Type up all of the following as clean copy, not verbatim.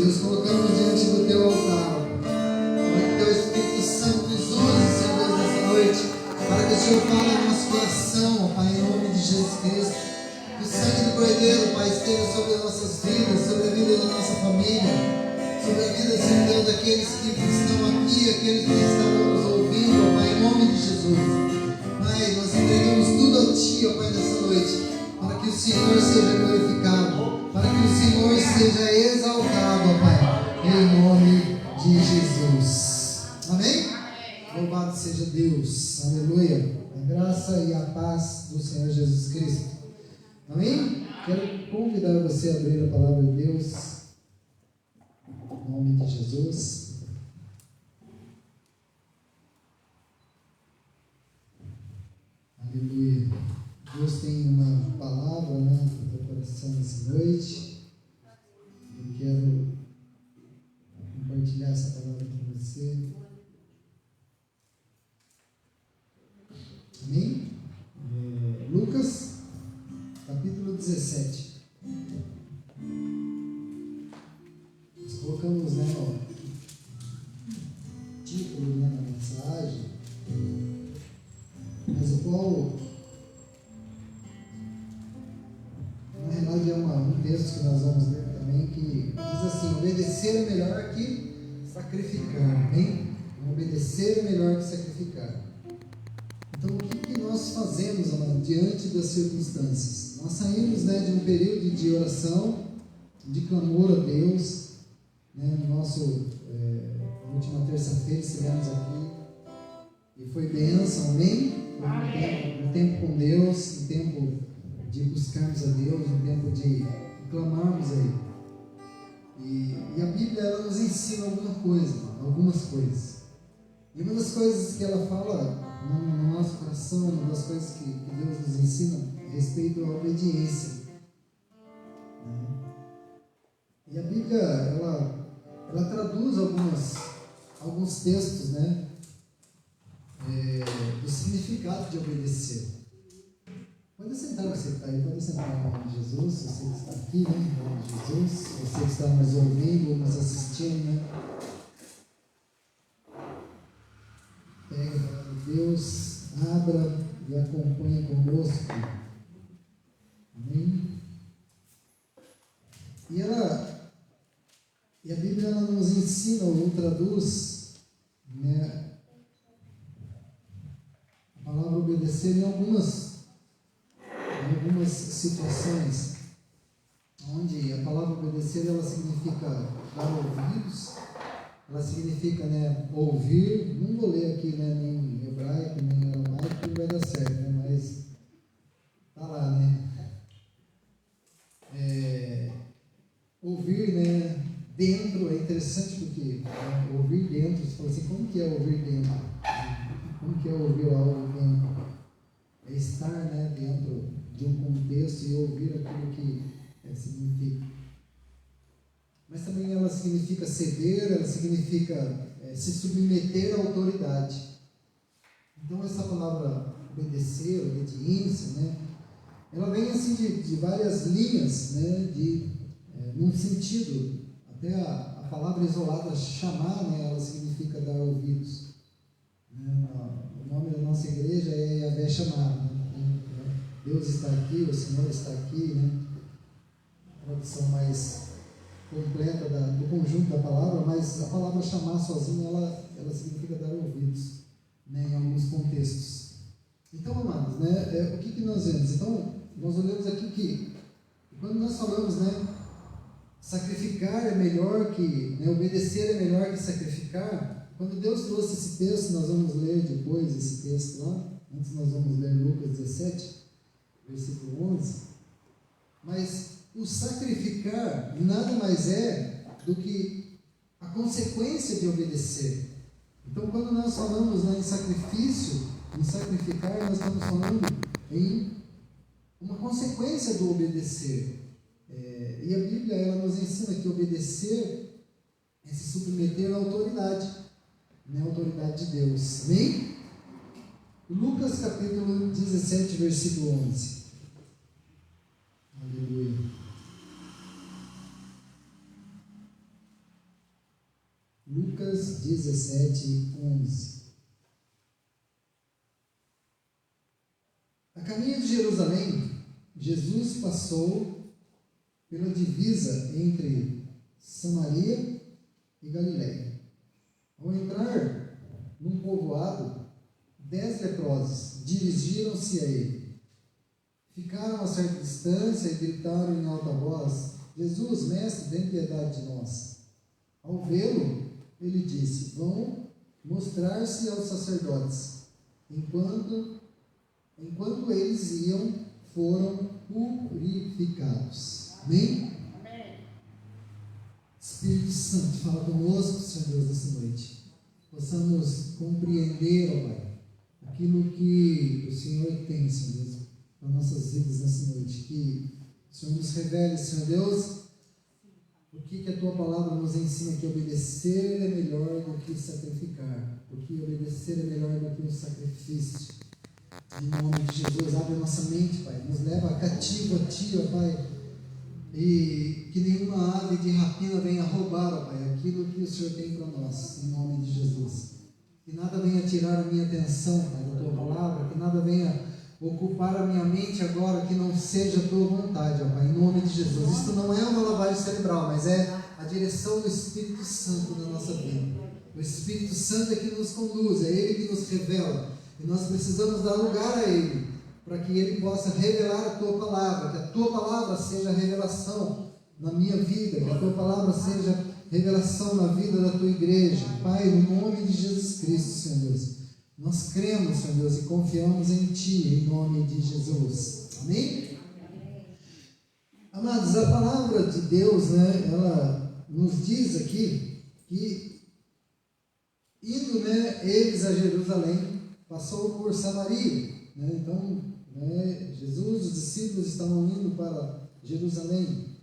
Deus, colocamos diante do Teu altar. Para que Teu Espírito Santo nos use, Senhor Deus, nessa noite, para que o Senhor fale no nosso coração, ó Pai, em nome de Jesus Cristo. Que o sangue do Cordeiro, Pai, esteja sobre as nossas vidas, sobre a vida da nossa família, sobre a vida, Senhor Deus, daqueles que estão aqui, aqueles que estarão nos ouvindo, ó Pai, em nome de Jesus. Pai, nós entregamos tudo a Ti, ó Pai, nessa noite, para que o Senhor seja glorificado, para que o Senhor seja exaltado, ó Pai, em nome de Jesus. Amém? Louvado seja Deus. Aleluia. A graça e a paz do Senhor Jesus Cristo. Amém? Quero convidar você a abrir a palavra de Deus. Em nome de Jesus. Aleluia. Deus tem uma palavra, né, para o teu coração nessa noite. Eu quero compartilhar essa palavra com você. Amém? Lucas, capítulo 17. Nós colocamos, né, o título, né, na mensagem, mas o qual, na realidade, é um texto que nós vamos ler também, que diz assim: obedecer é melhor que sacrificar. Amém? Obedecer é melhor que sacrificar. Então, o que nós fazemos, amado, diante das circunstâncias? Nós saímos, né, de um período de oração, de clamor a Deus, né, no nosso, na última terça-feira estivemos aqui, e foi bênção, amém? Foi um tempo com Deus, um tempo de buscarmos a Deus, um tempo de clamarmos a Ele. E a Bíblia, ela nos ensina algumas coisas. E uma das coisas que ela fala no nosso coração, uma das coisas que Deus nos ensina a respeito à obediência. E a Bíblia, ela traduz alguns textos, né, do significado de obedecer. Pode sentar, você que está aí, pode sentar em nome de Jesus, você que está aqui, né, em nome de Jesus, você que está nos ouvindo, nos assistindo, né. Pegue a palavra de Deus, abra e acompanhe conosco. Amém? E a Bíblia, ela nos ensina ou traduz, né, a palavra obedecer em algumas situações, onde a palavra obedecer, ela significa dar ouvidos, ela significa, né, ouvir. Não vou ler aqui, né, nem em hebraico, nem em aramaico, porque não vai dar certo, né, mas tá lá, né. Ouvir, né, dentro é interessante porque, né, ouvir dentro, você fala assim, como que é ouvir dentro? Como que é ouvir algo dentro? É estar, né, dentro de um contexto e ouvir aquilo que significa. Mas também ela significa ceder, ela significa se submeter à autoridade. Então essa palavra obedecer, obediência, né, ela vem assim de várias linhas, né, num sentido. Até a palavra isolada chamar, né, ela significa dar ouvidos. O nome da nossa igreja é Yahvé Chamar, né? Deus está aqui, o Senhor está aqui, né? A tradução mais completa do conjunto da palavra, mas a palavra chamar sozinha, ela significa dar ouvidos, né, em alguns contextos. Então, amados, né, o que nós vemos? Então, nós olhamos aqui que quando nós falamos, né, sacrificar é melhor que, né, obedecer é melhor que sacrificar. Quando Deus trouxe esse texto, nós vamos ler depois esse texto lá. Antes nós vamos ler Lucas 17, versículo 11. Mas o sacrificar nada mais é do que a consequência de obedecer. Então, quando nós falamos, né, em sacrifício, em sacrificar, nós estamos falando em uma consequência do obedecer. E a Bíblia, ela nos ensina que obedecer é se submeter à autoridade, né, a autoridade de Deus. Amém? Lucas capítulo 17, versículo 11. Aleluia. Lucas 17, 11. A caminho de Jerusalém, Jesus passou pela divisa entre Samaria e Galiléia. Ao entrar num povoado, 10 leprosos dirigiram-se a ele. Ficaram a certa distância e gritaram em alta voz: Jesus, mestre, tem piedade de nós. Ao vê-lo, ele disse: vão mostrar-se aos sacerdotes. Enquanto eles iam, foram purificados. Amém? Amém. Espírito Santo, fala conosco, Senhor Deus, nessa noite. Possamos compreender, ó Pai, aquilo que o Senhor tem, Senhor Deus, para nossas vidas nessa noite. Que o Senhor nos revele, Senhor Deus, o que a Tua palavra nos ensina, que obedecer é melhor do que sacrificar. Porque obedecer é melhor do que o sacrifício. Em nome de Jesus, abre a nossa mente, Pai. Nos leva cativo a Ti, ó Pai. E que nenhuma ave de rapina venha roubar, ó Pai, aquilo que o Senhor tem para nós, em nome de Jesus. Que nada venha tirar a minha atenção, Pai, da Tua palavra, que nada venha ocupar a minha mente agora, que não seja a Tua vontade, ó Pai, em nome de Jesus. Isto não é uma lavagem cerebral, mas é a direção do Espírito Santo na nossa vida. O Espírito Santo é que nos conduz, é Ele que nos revela, e nós precisamos dar lugar a Ele, para que Ele possa revelar a Tua palavra, que a Tua palavra seja revelação na minha vida, que a Tua palavra seja revelação na vida da Tua igreja. Pai, no nome de Jesus Cristo, Senhor Deus, nós cremos, Senhor Deus, e confiamos em Ti, em nome de Jesus. Amém? Amados, a palavra de Deus, né, ela nos diz aqui que, indo, né, eles a Jerusalém, passou por Samaria, né? Então, Jesus, os discípulos estavam indo para Jerusalém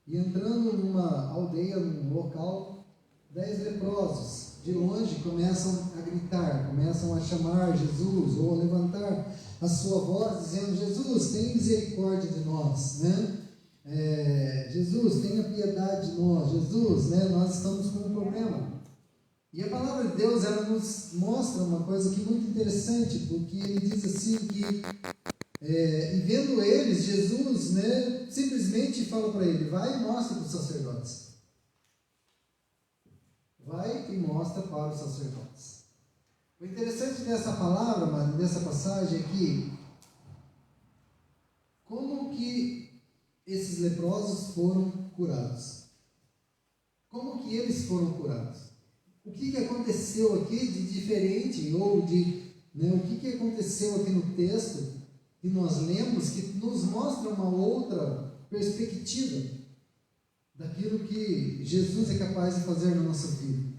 e entrando numa aldeia, num local, 10 leprosos de longe começam a gritar, começam a chamar Jesus ou a levantar a sua voz dizendo: Jesus, tenha misericórdia de nós, né? Jesus, tenha piedade de nós. Jesus, né, nós estamos com um problema. E a palavra de Deus, ela nos mostra uma coisa que é muito interessante, porque ele diz assim que e vendo eles, Jesus, né, simplesmente fala para ele: vai e mostra para os sacerdotes. Vai e mostra para os sacerdotes. O interessante dessa palavra, mano, dessa passagem é que como que esses leprosos foram curados? Como que eles foram curados? O que aconteceu aqui de diferente, ou o que aconteceu aqui no texto que nós lemos, que nos mostra uma outra perspectiva daquilo que Jesus é capaz de fazer na nossa vida?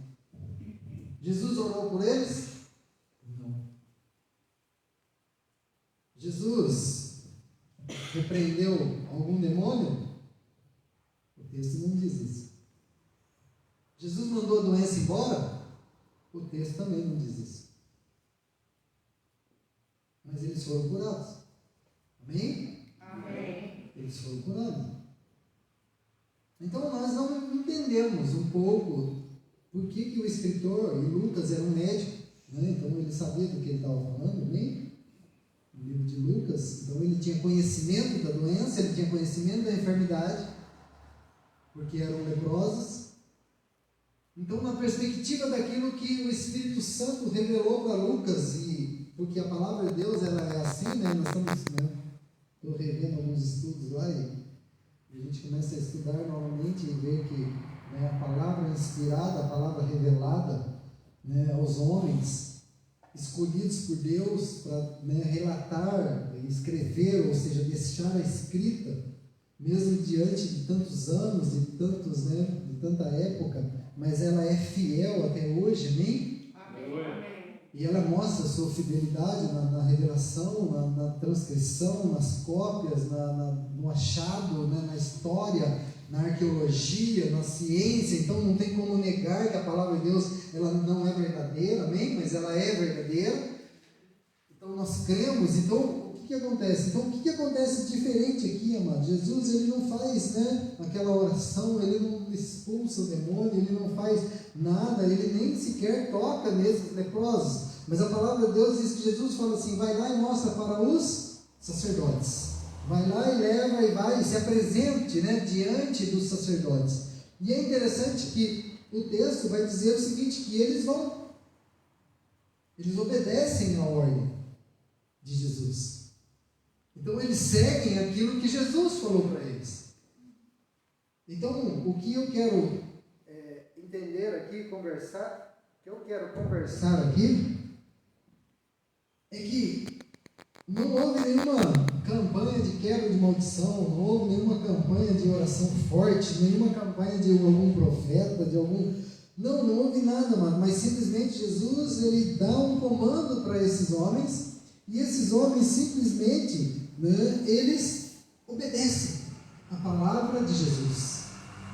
Jesus orou por eles? Não. Jesus repreendeu algum demônio? O texto não diz isso. Jesus mandou a doença embora? O texto também não diz isso. Mas eles foram curados. Amém? Amém. Eles foram curados. Então nós não entendemos um pouco por que o escritor, e Lucas era um médico, né? Então ele sabia do que ele estava falando, amém? No livro de Lucas, então ele tinha conhecimento da doença, ele tinha conhecimento da enfermidade, porque eram leprosos. Então, na perspectiva daquilo que o Espírito Santo revelou para Lucas, e porque a palavra de Deus ela é assim, né? Nós estamos, estou revendo alguns estudos lá e a gente começa a estudar novamente e ver que, né, a palavra inspirada, a palavra revelada, né, aos homens escolhidos por Deus para, né, relatar, escrever, ou seja, deixar a escrita, mesmo diante de tantos anos, de tanta época, mas ela é fiel até hoje, amém? Amém. E ela mostra a sua fidelidade na revelação, na transcrição, nas cópias, no achado, né, na história, na arqueologia, na ciência. Então não tem como negar que a palavra de Deus ela não é verdadeira, amém? Mas ela é verdadeira. Então nós cremos. Então o que acontece? Então, o que acontece diferente aqui, amado? Jesus, ele não faz, né, aquela oração, ele não expulsa o demônio, ele não faz nada, ele nem sequer toca nesses leprosos. Mas a palavra de Deus diz que Jesus fala assim, vai lá e mostra para os sacerdotes. Vai lá e leva e vai e se apresente, né, diante dos sacerdotes. E é interessante que o texto vai dizer o seguinte, que eles obedecem à ordem de Jesus. Então eles seguem aquilo que Jesus falou para eles. Então o que eu quero entender aqui, conversar aqui, é que não houve nenhuma campanha de quebra de maldição, não houve nenhuma campanha de oração forte, nenhuma campanha de algum profeta, não houve nada, mas simplesmente Jesus, ele dá um comando para esses homens, e esses homens simplesmente, né, eles obedecem a palavra de Jesus.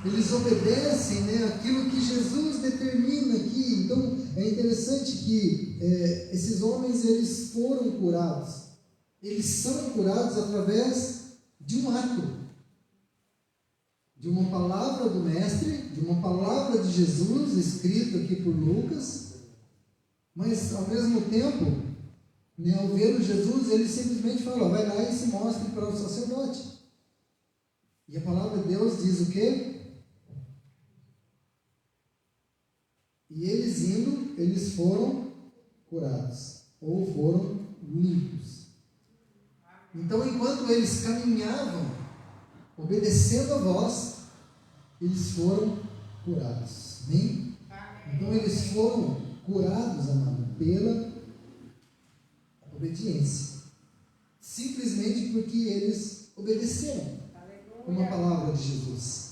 Eles obedecem, né, aquilo que Jesus determina aqui. Então é interessante que esses homens, eles foram curados. Eles são curados através de um ato, de uma palavra do Mestre, de uma palavra de Jesus, escrita aqui por Lucas, mas ao mesmo tempo, né, ao ver Jesus, ele simplesmente fala, vai lá e se mostre para o sacerdote. E a palavra de Deus diz o quê? E eles indo, eles foram curados, ou foram limpos. Então, enquanto eles caminhavam, obedecendo a voz, eles foram curados. Amém? Então, eles foram curados, amado, pela obediência. Simplesmente porque eles obedeceram uma palavra de Jesus.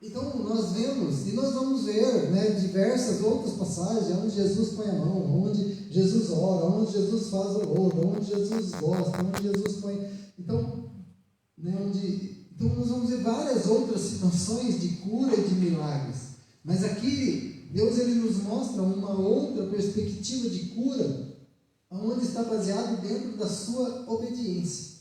Então, nós vemos, e nós vamos ver, né, diversas outras passagens, onde Jesus põe a mão, onde Jesus ora, onde Jesus faz o lodo, onde Jesus gosta, onde Jesus põe... Então, né, então, nós vamos ver várias outras situações de cura e de milagres. Mas aqui, Deus, ele nos mostra uma outra perspectiva de cura, onde está baseado dentro da sua obediência.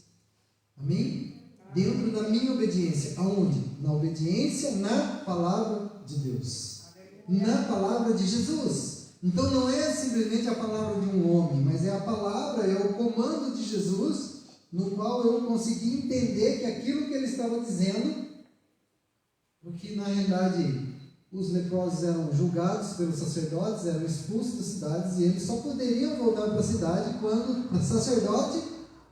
Amém? Dentro da minha obediência. Aonde? Na obediência na palavra de Deus. Na palavra de Jesus. Então não é simplesmente a palavra de um homem, mas é a palavra, é o comando de Jesus, no qual eu consegui entender que aquilo que ele estava dizendo, porque na realidade os leprosos eram julgados pelos sacerdotes, eram expulsos das cidades, e eles só poderiam voltar para a cidade quando o sacerdote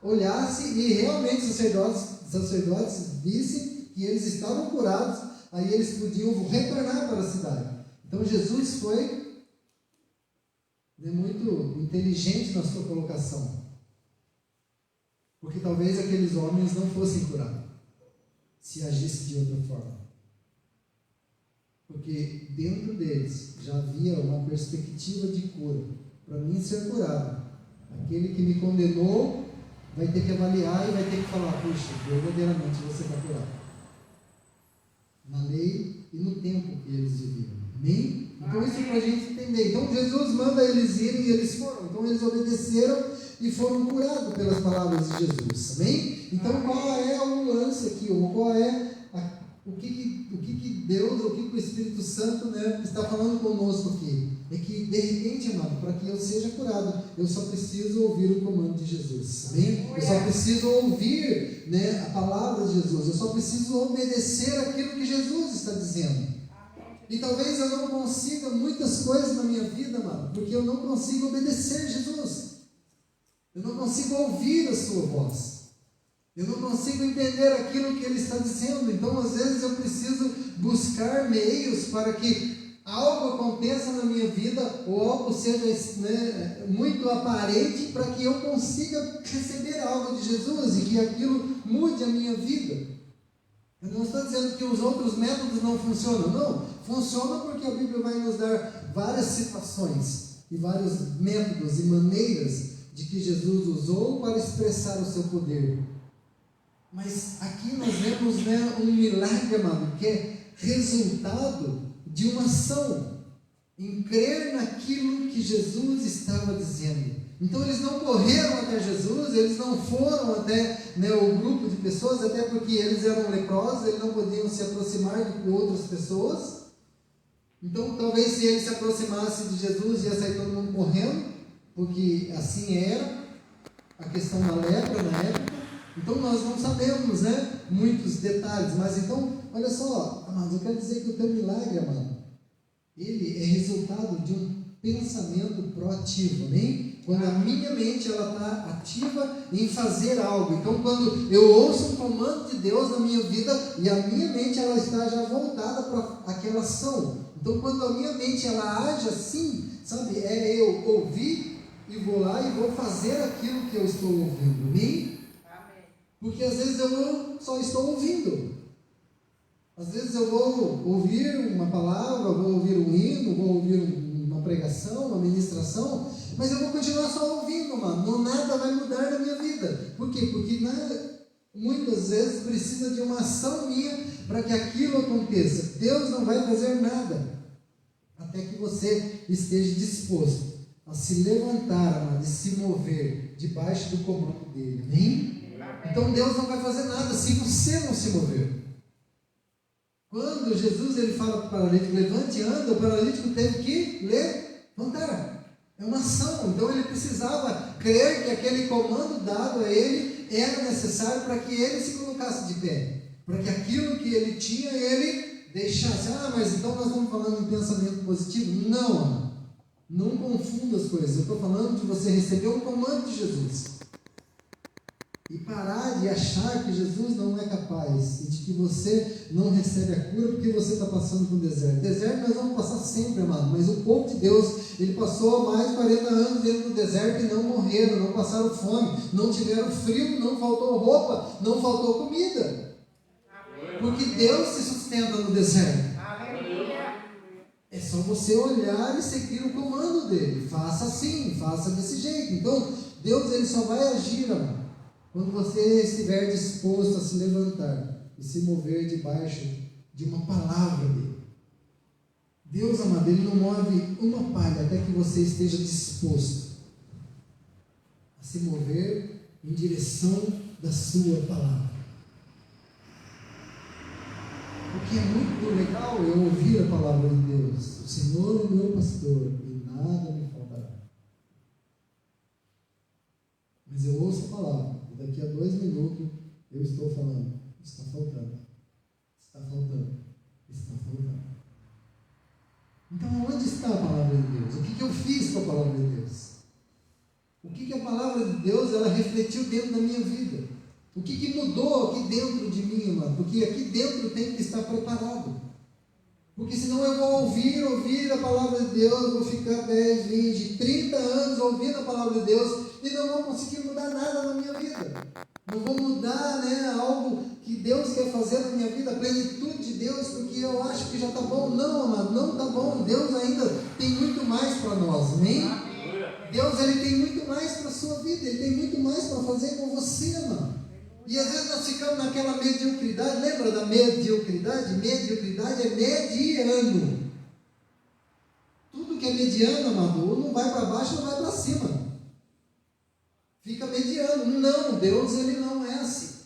olhasse e realmente os sacerdotes vissem que eles estavam curados, aí eles podiam retornar para a cidade. Então Jesus foi, né, muito inteligente na sua colocação, porque talvez aqueles homens não fossem curados se agisse de outra forma, porque dentro deles já havia uma perspectiva de cura. Para mim ser curado, aquele que me condenou vai ter que avaliar e vai ter que falar, puxa, verdadeiramente você está curado. Na lei e no tempo que eles viviam. Amém? Então isso é para a gente entender. Então Jesus manda eles irem e eles foram. Então eles obedeceram e foram curados pelas palavras de Jesus. Amém? Então qual é o lance aqui? Ou qual é o que Deus, o que o Espírito Santo, né, está falando conosco aqui? É que de repente, amado, para que eu seja curado, eu só preciso ouvir o comando de Jesus. Amém? Eu só preciso ouvir, né, a palavra de Jesus. Eu só preciso obedecer aquilo que Jesus está dizendo. E talvez eu não consiga muitas coisas na minha vida, amado, porque eu não consigo obedecer Jesus. Eu não consigo ouvir a sua voz. Eu não consigo entender aquilo que Ele está dizendo. Então, às vezes, eu preciso buscar meios para que algo aconteça na minha vida, ou algo seja, né, muito aparente, para que eu consiga receber algo de Jesus e que aquilo mude a minha vida. Eu não estou dizendo que os outros métodos não funcionam. Não, funcionam porque a Bíblia vai nos dar várias situações e vários métodos e maneiras de que Jesus usou para expressar o seu poder. Mas aqui nós vemos, né, um milagre, amado, que é resultado de uma ação em crer naquilo que Jesus estava dizendo. Então eles não correram até Jesus, eles não foram até, né, o grupo de pessoas, até porque eles eram leprosos, eles não podiam se aproximar de outras pessoas. Então talvez se eles se aproximassem de Jesus, ia sair todo mundo morrendo, porque assim era a questão da lepra na época. Então nós não sabemos, né, muitos detalhes, mas então, olha só, amados, eu quero dizer que o teu milagre, amado, ele é resultado de um pensamento proativo, amém? Quando a minha mente ela está ativa em fazer algo. Então quando eu ouço um comando de Deus na minha vida e a minha mente ela está já voltada para aquela ação. Então quando a minha mente ela age assim, sabe, é eu ouvir e vou lá e vou fazer aquilo que eu estou ouvindo, amém? Porque às vezes eu só estou ouvindo. Às vezes eu vou ouvir uma palavra, vou ouvir um hino, vou ouvir uma pregação, uma ministração, mas eu vou continuar só ouvindo, mano. Nada vai mudar na minha vida. Por quê? Porque muitas vezes precisa de uma ação minha para que aquilo aconteça. Deus não vai fazer nada até que você esteja disposto a se levantar, amado, e se mover debaixo do comando dele. Amém? Então Deus não vai fazer nada se você não se mover. Quando Jesus ele fala para o paralítico, levante e anda, o paralítico teve que levantar. É uma ação. Então ele precisava crer que aquele comando dado a ele era necessário para que ele se colocasse de pé. Para que aquilo que ele tinha, ele deixasse. Ah, mas então nós estamos falando em pensamento positivo? Não, amado. Não confunda as coisas. Eu estou falando de você receber um comando de Jesus. E parar de achar que Jesus não é capaz e de que você não recebe a cura porque você está passando por um deserto. Deserto nós vamos passar sempre, amado, mas o povo de Deus, ele passou mais de 40 anos dentro do deserto e não morreram, não passaram fome, não tiveram frio, não faltou roupa, não faltou comida. Porque Deus se sustenta no deserto. É só você olhar e seguir o comando dele. Faça assim, faça desse jeito. Então, Deus ele só vai agir, amado, quando você estiver disposto a se levantar e se mover debaixo de uma palavra dele. Deus, amado, ele não move uma palha até que você esteja disposto a se mover em direção da sua palavra. Porque é muito legal eu ouvir a palavra de Deus. O Senhor é o meu pastor e nada me faltará. Mas eu ouço a palavra. Daqui a 2 minutos eu estou falando, está faltando, está faltando, está faltando. Então onde está a palavra de Deus? O que eu fiz com a palavra de Deus? O que a palavra de Deus ela refletiu dentro da minha vida? O que mudou aqui dentro de mim, irmão? Porque aqui dentro tem que estar preparado. Porque senão eu vou ouvir a palavra de Deus, vou ficar 10, 20, 30 anos ouvindo a palavra de Deus e não vou conseguir mudar nada na minha vida. Não vou mudar, né, algo que Deus quer fazer na minha vida, a plenitude de Deus, porque eu acho que já está bom. Não, amado, não está bom. Deus ainda tem muito mais para nós, amém? Deus ele tem muito mais para a sua vida, Ele tem muito mais para fazer com você, amado. E às vezes nós ficamos naquela mediocridade. Lembra da mediocridade? Mediocridade é mediano. Tudo que é mediano, amado, ou não vai para baixo ou não vai para cima. Fica mediano. Não, Deus ele não é assim.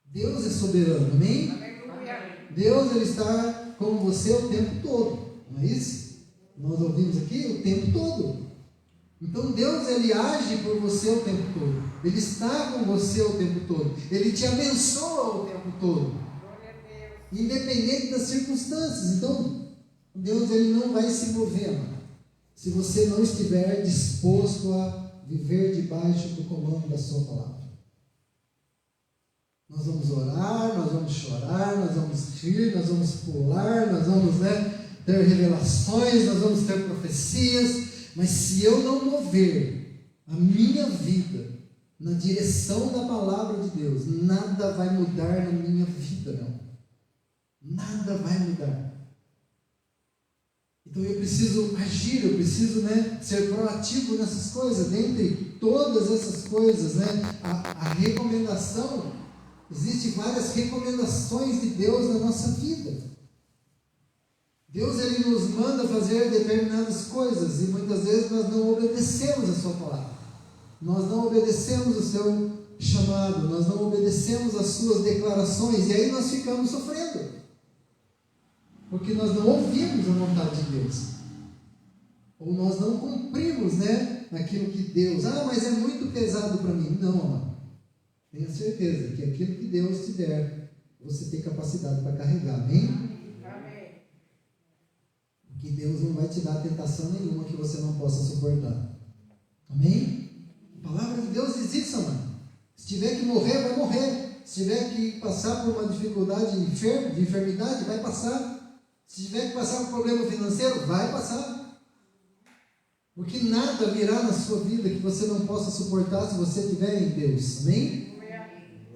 Deus é soberano, amém? Deus ele está com você o tempo todo. Não é isso? Nós ouvimos aqui o tempo todo. Então Deus ele age por você o tempo todo. Ele está com você o tempo todo. Ele te abençoa o tempo todo. Independente das circunstâncias. Então Deus ele não vai se mover, se você não estiver disposto a viver debaixo do comando da sua palavra. Nós vamos orar, nós vamos chorar, nós vamos rir, nós vamos pular, nós vamos, ter revelações, nós vamos ter profecias. Mas se eu não mover a minha vida na direção da palavra de Deus, nada vai mudar na minha vida, não. Nada vai mudar. Então eu preciso agir, eu preciso, ser proativo nessas coisas. Dentre todas essas coisas, a recomendação, existem várias recomendações de Deus na nossa vida. Deus, Ele nos manda fazer determinadas coisas e muitas vezes nós não obedecemos a sua palavra. Nós não obedecemos o seu chamado, nós não obedecemos as suas declarações e aí nós ficamos sofrendo. Porque nós não ouvimos a vontade de Deus. Ou nós não cumprimos, aquilo que Deus... mas é muito pesado para mim. Não, amado. Tenha certeza que aquilo que Deus te der, você tem capacidade para carregar. Amém? Amém. Que Deus não vai te dar tentação nenhuma que você não possa suportar. Amém? A palavra de Deus diz isso, amado. Se tiver que morrer, vai morrer. Se tiver que passar por uma dificuldade de enfermidade, vai passar. Se tiver que passar por um problema financeiro, vai passar. Porque nada virá na sua vida que você não possa suportar se você estiver em Deus. Amém?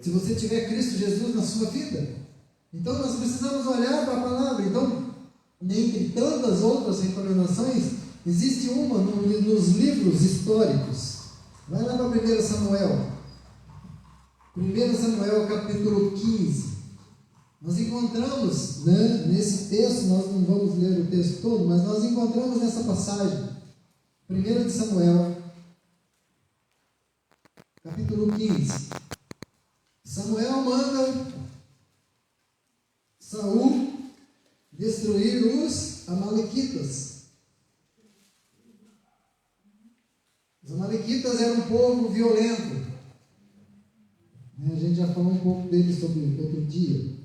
Se você tiver Cristo Jesus na sua vida. Então nós precisamos olhar para a palavra. Então, dentre tantas outras recomendações, existe uma nos livros históricos. Vai lá para 1 Samuel. 1 Samuel capítulo 15. Nós encontramos, nesse texto, nós não vamos ler o texto todo, mas nós encontramos nessa passagem, 1 de Samuel, capítulo 15. Samuel manda Saul destruir os amalequitas. Os amalequitas eram um povo violento. A gente já falou um pouco deles sobre outro dia.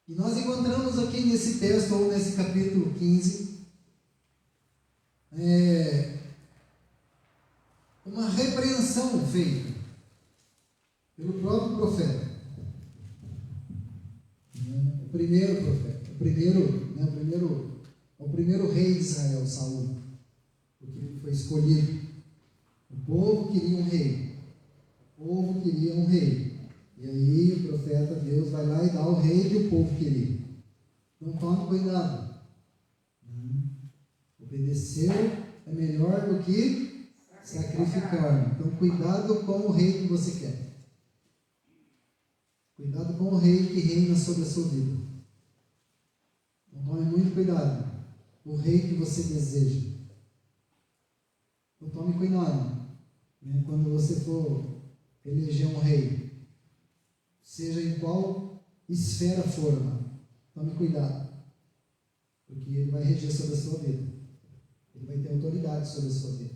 E nós encontramos aqui nesse texto, ou nesse capítulo 15, uma repreensão feita pelo próprio profeta. O primeiro profeta, o primeiro rei de Israel, Saul, porque ele foi escolhido. O povo queria um rei. E aí o profeta, Deus vai lá e dá o rei que o povo queria. Então tome cuidado. Obedecer é melhor do que sacrificar. Então cuidado com o rei que você quer. Cuidado com o rei que reina sobre a sua vida. Então tome muito cuidado. O rei que você deseja. Então tome cuidado. Quando você for eleger um rei, seja em qual esfera for, tome cuidado, porque ele vai reger sobre a sua vida, ele vai ter autoridade sobre a sua vida,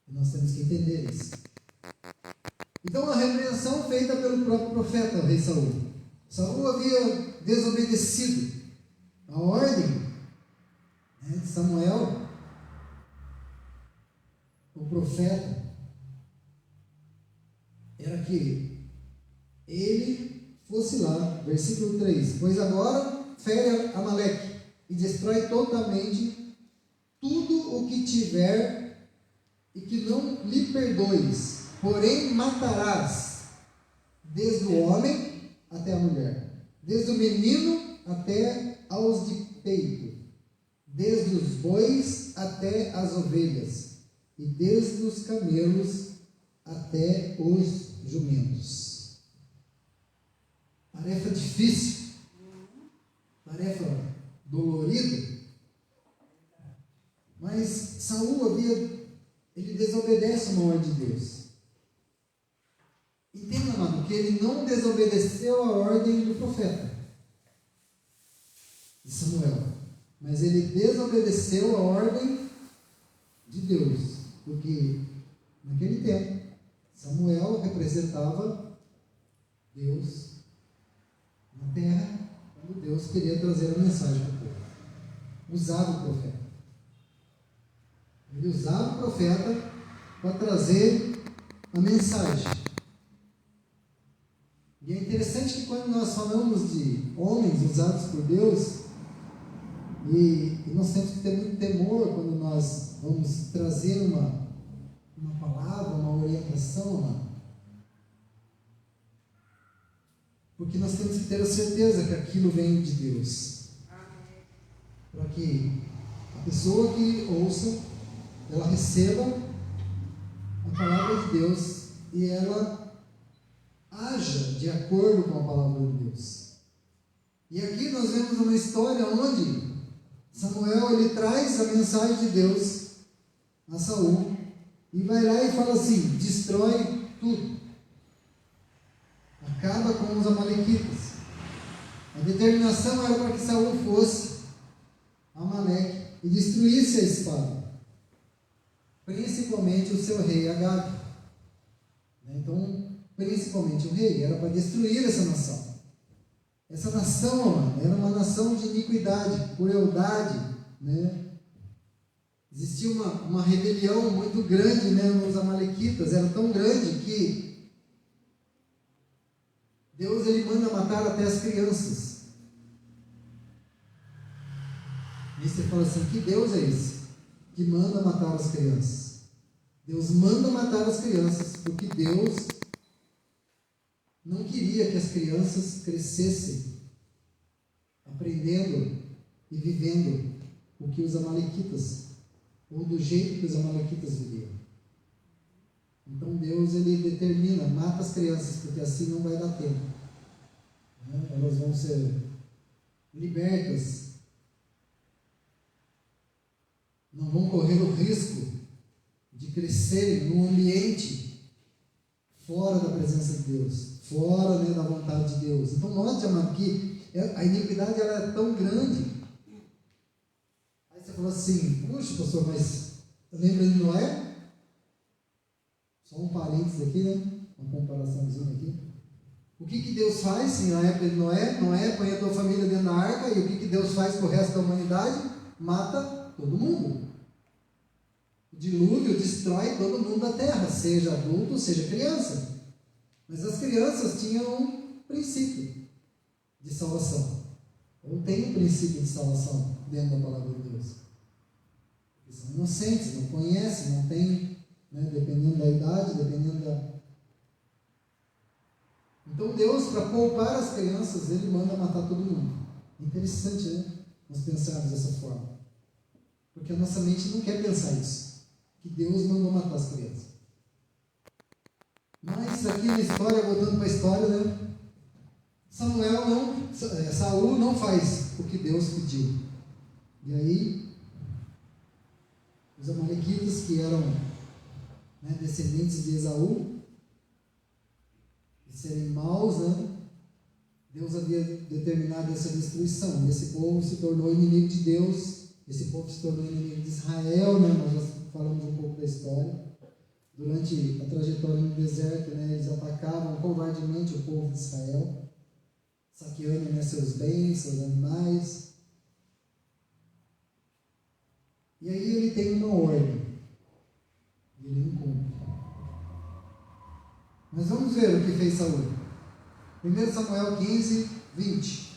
e nós temos que entender isso. Então a repreensão feita pelo próprio profeta, o rei Saul. Saul havia desobedecido a ordem de Samuel, o profeta. Era que ele fosse lá, versículo 3: pois agora fere Amaleque e destrói totalmente tudo o que tiver e que não lhe perdoes, porém matarás desde o homem até a mulher, desde o menino até aos de peito, desde os bois até as ovelhas e desde os camelos até os jumentos. Tarefa difícil, tarefa dolorida, mas Saul ele desobedece uma ordem de Deus. Entenda, amado, que ele não desobedeceu a ordem do profeta de Samuel, mas ele desobedeceu a ordem de Deus, porque naquele tempo Samuel representava Deus na terra, quando Deus queria trazer a mensagem para o povo. Usava o profeta. Ele usava o profeta para trazer a mensagem. E é interessante que quando nós falamos de homens usados por Deus, e nós temos que ter muito temor quando nós vamos trazer uma palavra, uma orientação, porque nós temos que ter a certeza que aquilo vem de Deus. Para que a pessoa que ouça, ela receba a palavra de Deus e ela haja de acordo com a palavra de Deus. E aqui nós vemos uma história onde Samuel ele traz a mensagem de Deus a Saul e vai lá e fala assim: destrói tudo, acaba com os amalequitas. A determinação era para que Saul fosse a Amaleque e destruísse a espada, principalmente o seu rei Agag. Então, principalmente o rei, era para destruir essa nação. Essa nação, era uma nação de iniquidade, crueldade, né? Existia uma rebelião muito grande, né, nos amalequitas. Era tão grande que Deus ele manda matar até as crianças. E você fala assim: que Deus é esse que manda matar as crianças? Deus manda matar as crianças porque Deus não queria que as crianças crescessem aprendendo e vivendo o que os amalequitas, ou do jeito que os amalequitas viviam. Então Deus ele determina: mata as crianças, porque assim não vai dar tempo, né? Elas vão ser libertas, não vão correr o risco de crescerem num ambiente fora da presença de Deus, fora, né, da vontade de Deus. Então note, amado, que a iniquidade ela é tão grande. Aí você fala assim: puxa, pastor, mas lembra de Noé? Só um parênteses aqui, né? Uma comparaçãozinha aqui. O que Deus faz na época de Noé? Noé põe a tua família dentro da arca, e o que Deus faz com o resto da humanidade? Mata todo mundo. O dilúvio destrói todo mundo da terra, seja adulto, seja criança. Mas as crianças tinham um princípio de salvação. Ou tem um princípio de salvação dentro da palavra de Deus. Eles são inocentes, não conhecem, não têm, né, dependendo da idade, dependendo da... Então Deus, para poupar as crianças, Ele manda matar todo mundo. Interessante, né? Nós pensarmos dessa forma. Porque a nossa mente não quer pensar isso, que Deus mandou matar as crianças. Mas aqui na história, voltando para a história, né? Saul não faz o que Deus pediu. E aí, os amalequitas, que eram, né, descendentes de Esaú, de serem maus, né? Deus havia determinado essa destruição. Esse povo se tornou inimigo de Deus. Esse povo se tornou inimigo de Israel, né? Nós já falamos um pouco da história. Durante a trajetória no deserto, né, eles atacavam covardemente o povo de Israel, saqueando, né, seus bens, seus animais. E aí ele tem uma ordem, e ele não cumpre. Mas vamos ver o que fez Saul. 1 Samuel 15, 20.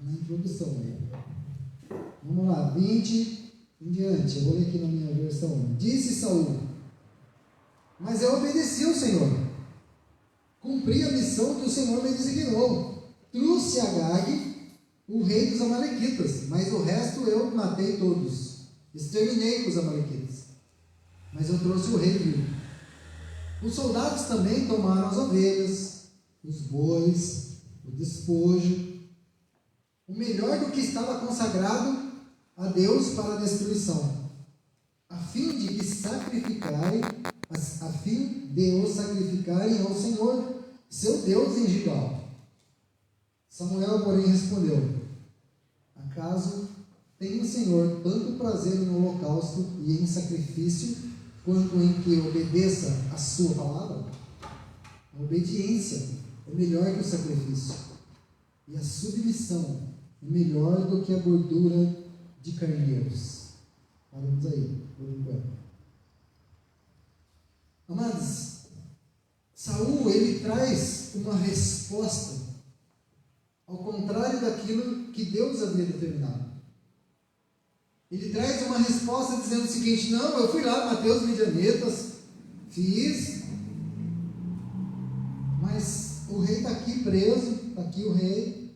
Na introdução aí. Vamos lá, 20 em diante. Eu vou ler aqui na minha versão. Disse Saul: mas eu obedeci ao Senhor, cumpri a missão que o Senhor me designou. Trouxe Agag, o rei dos amalequitas, mas o resto eu matei todos. Exterminei com os amalequitas, mas eu trouxe o rei vivo. Os soldados também tomaram as ovelhas, os bois, o despojo, o melhor do que estava consagrado a Deus para a destruição, a fim de os sacrificarem ao Senhor, seu Deus, em Gilgal. Samuel, porém, respondeu: acaso tem o Senhor tanto prazer no holocausto e em sacrifício, quanto em que obedeça a sua palavra? A obediência é melhor que o sacrifício, e a submissão é melhor do que a gordura de carneiros. Paramos aí, por enquanto. Amados, Saul, ele traz uma resposta ao contrário daquilo que Deus havia determinado. Ele traz uma resposta dizendo o seguinte: não, eu fui lá, matei os midianitas, fiz, mas o rei está aqui preso, está aqui o rei,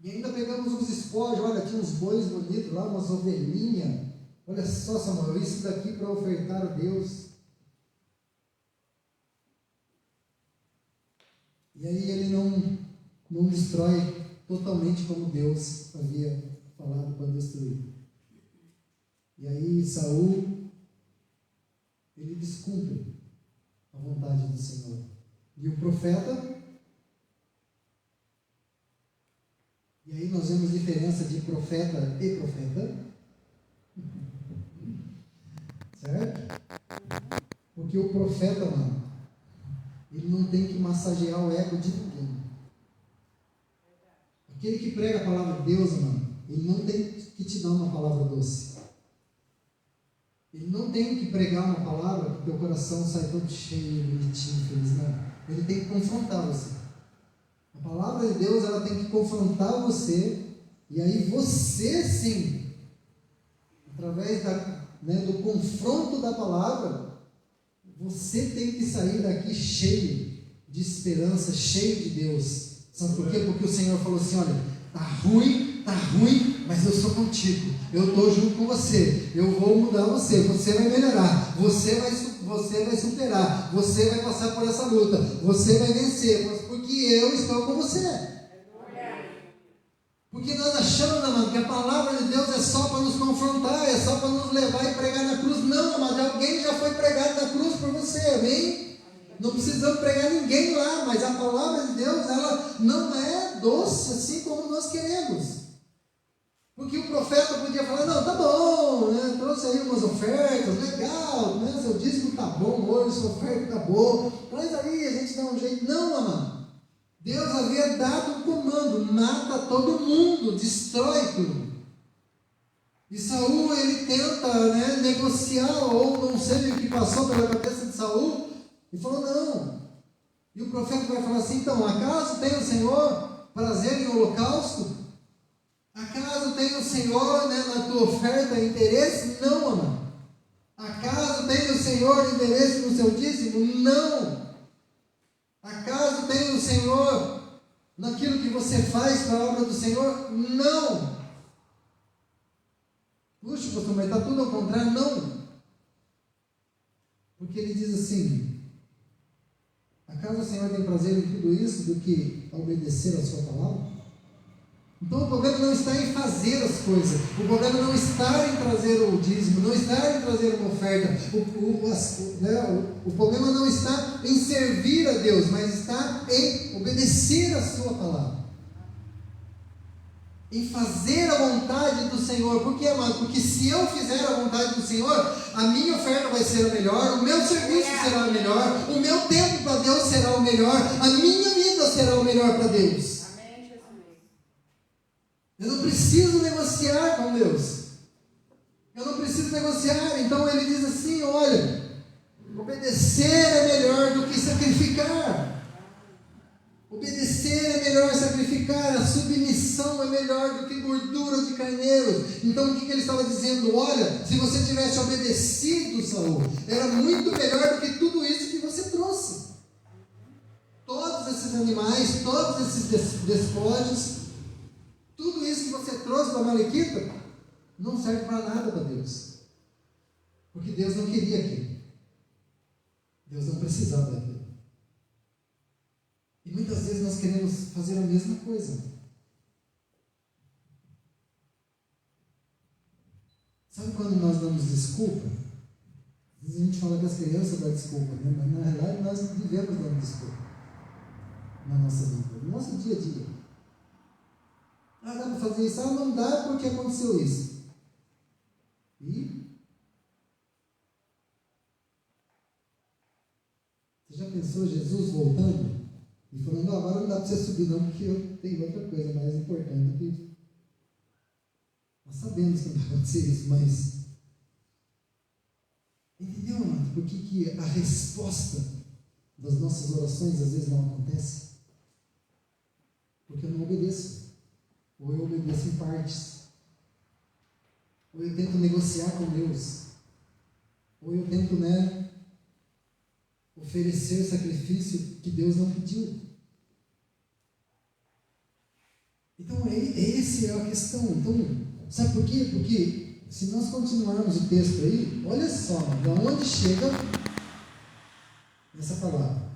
e ainda pegamos uns espojos. Olha, tinha uns bois bonitos lá, umas ovelhinhas. Olha só, Samuel, isso daqui para ofertar a Deus. E aí ele não destrói totalmente como Deus havia falado para destruir. E aí Saul, ele descumpre a vontade do Senhor. E o profeta, e aí nós vemos diferença de profeta e profeta, certo? Porque o profeta, mano, ele não tem que massagear o ego de ninguém. Aquele que prega a palavra de Deus, mano, ele não tem que te dar uma palavra doce. Ele não tem que pregar uma palavra que teu coração sai todo cheio, bonitinho, feliz, não. Ele tem que confrontar você. A palavra de Deus, ela tem que confrontar você, e aí você sim, através do confronto da palavra, você tem que sair daqui cheio de esperança, cheio de Deus. Sabe por quê? Porque o Senhor falou assim: olha, tá ruim, mas eu sou contigo, eu estou junto com você, eu vou mudar você, você vai melhorar, você vai superar, você vai passar por essa luta, você vai vencer, porque eu estou com você. Porque nós achamos, amado, que a palavra de Deus é só para nos confrontar, é só para nos levar e pregar na cruz. Não, amado, alguém já foi pregado na cruz por você, amém? Não precisamos pregar ninguém lá, mas a palavra de Deus, ela não é doce assim como nós queremos. Porque o profeta podia falar: não, tá bom, né? Trouxe aí umas ofertas, legal, né? Seu dízimo tá bom hoje, sua oferta tá boa, mas aí a gente dá um jeito. Não, amado. Deus havia dado um comando: mata todo mundo, destrói tudo. E Saul, ele tenta, negociar, ou não sei o que passou pela cabeça de Saul, e falou: não. E o profeta vai falar assim: então, acaso tem o Senhor prazer em holocausto? Acaso tem o Senhor, na tua oferta interesse? Não, amado. Acaso tem o Senhor interesse no seu dízimo? Não. Acaso tem o Senhor naquilo que você faz para a obra do Senhor? Não. Puxa, pastor, mas está tudo ao contrário? Não. Porque ele diz assim: acaso o Senhor tem prazer em tudo isso do que obedecer a sua palavra? Então o problema não está em fazer as coisas, o problema não está em trazer o dízimo, não está em trazer uma oferta, o problema não está em servir a Deus, mas está em obedecer a sua palavra, em fazer a vontade do Senhor. Por quê, amado? Porque se eu fizer a vontade do Senhor, a minha oferta vai ser a melhor, o meu serviço será o melhor, o meu tempo para Deus será o melhor, a minha vida será o melhor para Deus. Eu não preciso negociar com Deus. Eu não preciso negociar. Então ele diz assim: olha, obedecer é melhor do que sacrificar. Obedecer é melhor que sacrificar. A submissão é melhor do que gordura de carneiros. Então o que ele estava dizendo? Olha, se você tivesse obedecido, Saul, era muito melhor do que tudo isso que você trouxe. Todos esses animais, todos esses despojos, tudo isso que você trouxe para a Amalequita não serve para nada para Deus. Porque Deus não queria aquilo. Deus não precisava daquilo. E muitas vezes nós queremos fazer a mesma coisa. Sabe quando nós damos desculpa? Às vezes a gente fala que as crianças dão desculpa, mas na realidade nós vivemos dando desculpa na nossa vida, no nosso dia a dia. Dá para fazer isso? Não dá porque aconteceu isso. E você já pensou Jesus voltando e falando: agora não dá para você subir não, porque eu tenho outra coisa mais importante que... Nós sabemos que não vai acontecer isso, mas entendeu, amado? Por que a resposta das nossas orações às vezes não acontece? Porque eu não obedeço. Ou eu obedeço em partes, ou eu tento negociar com Deus, ou eu tento oferecer sacrifício que Deus não pediu. Então essa é a questão. Então, sabe por quê? Porque se nós continuarmos o texto aí, olha só de onde chega essa palavra.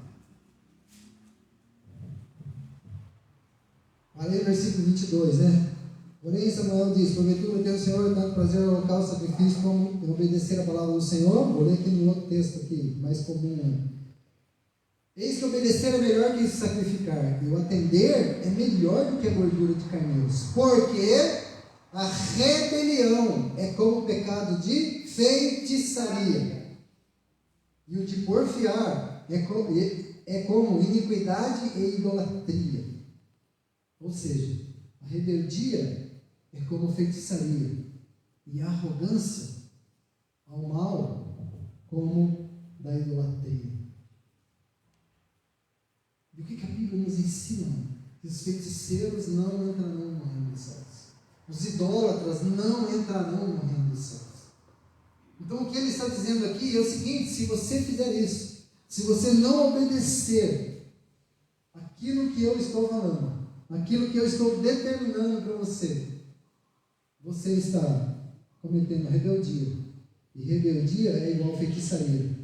Aí o versículo 22, né? Porém Samuel diz: porventura tem o Senhor tanto prazer ao holocausto, sacrifício, como em obedecer a palavra do Senhor. Vou ler aqui no outro texto aqui, mais comum, né? Eis que obedecer é melhor que sacrificar, e o atender é melhor do que a gordura de carneiros, porque a rebelião é como o pecado de feitiçaria, e o de porfiar é como iniquidade e idolatria. Ou seja, a rebeldia é como feitiçaria, e a arrogância ao mal como da idolatria. E o que a Bíblia nos ensina? Que os feiticeiros não entrarão no reino dos céus. Os idólatras não entrarão no reino dos céus. Então o que ele está dizendo aqui é o seguinte: se você fizer isso, se você não obedecer aquilo que eu estou falando, aquilo que eu estou determinando para você, você está cometendo rebeldia. E rebeldia é igual a feitiçaria.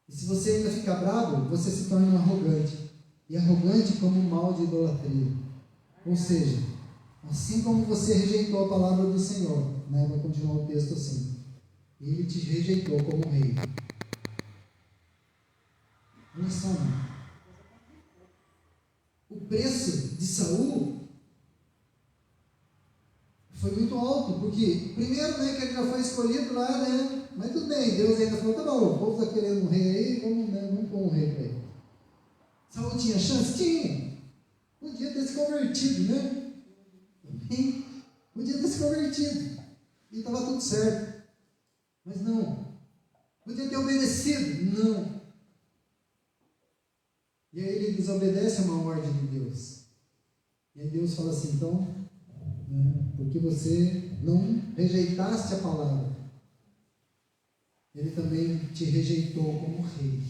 E se você ainda ficar bravo, você se torna um arrogante. E arrogante como um mal de idolatria. Ou seja, assim como você rejeitou a palavra do Senhor, né? Vai continuar o texto assim. Ele te rejeitou como rei. Olha só, mano. O preço de Saul foi muito alto, porque primeiro, né, que ele já foi escolhido lá, né? Mas tudo bem, Deus ainda falou: tá bom, o povo está querendo um rei aí, vamos pôr um rei para ele. Saul tinha chance? Tinha. Podia ter se convertido, né? Também podia ter se convertido. E estava tudo certo. Mas não. Podia ter obedecido? Não. E aí ele desobedece a uma ordem de Deus. E aí Deus fala assim: então, porque você não rejeitaste a palavra, ele também te rejeitou como rei.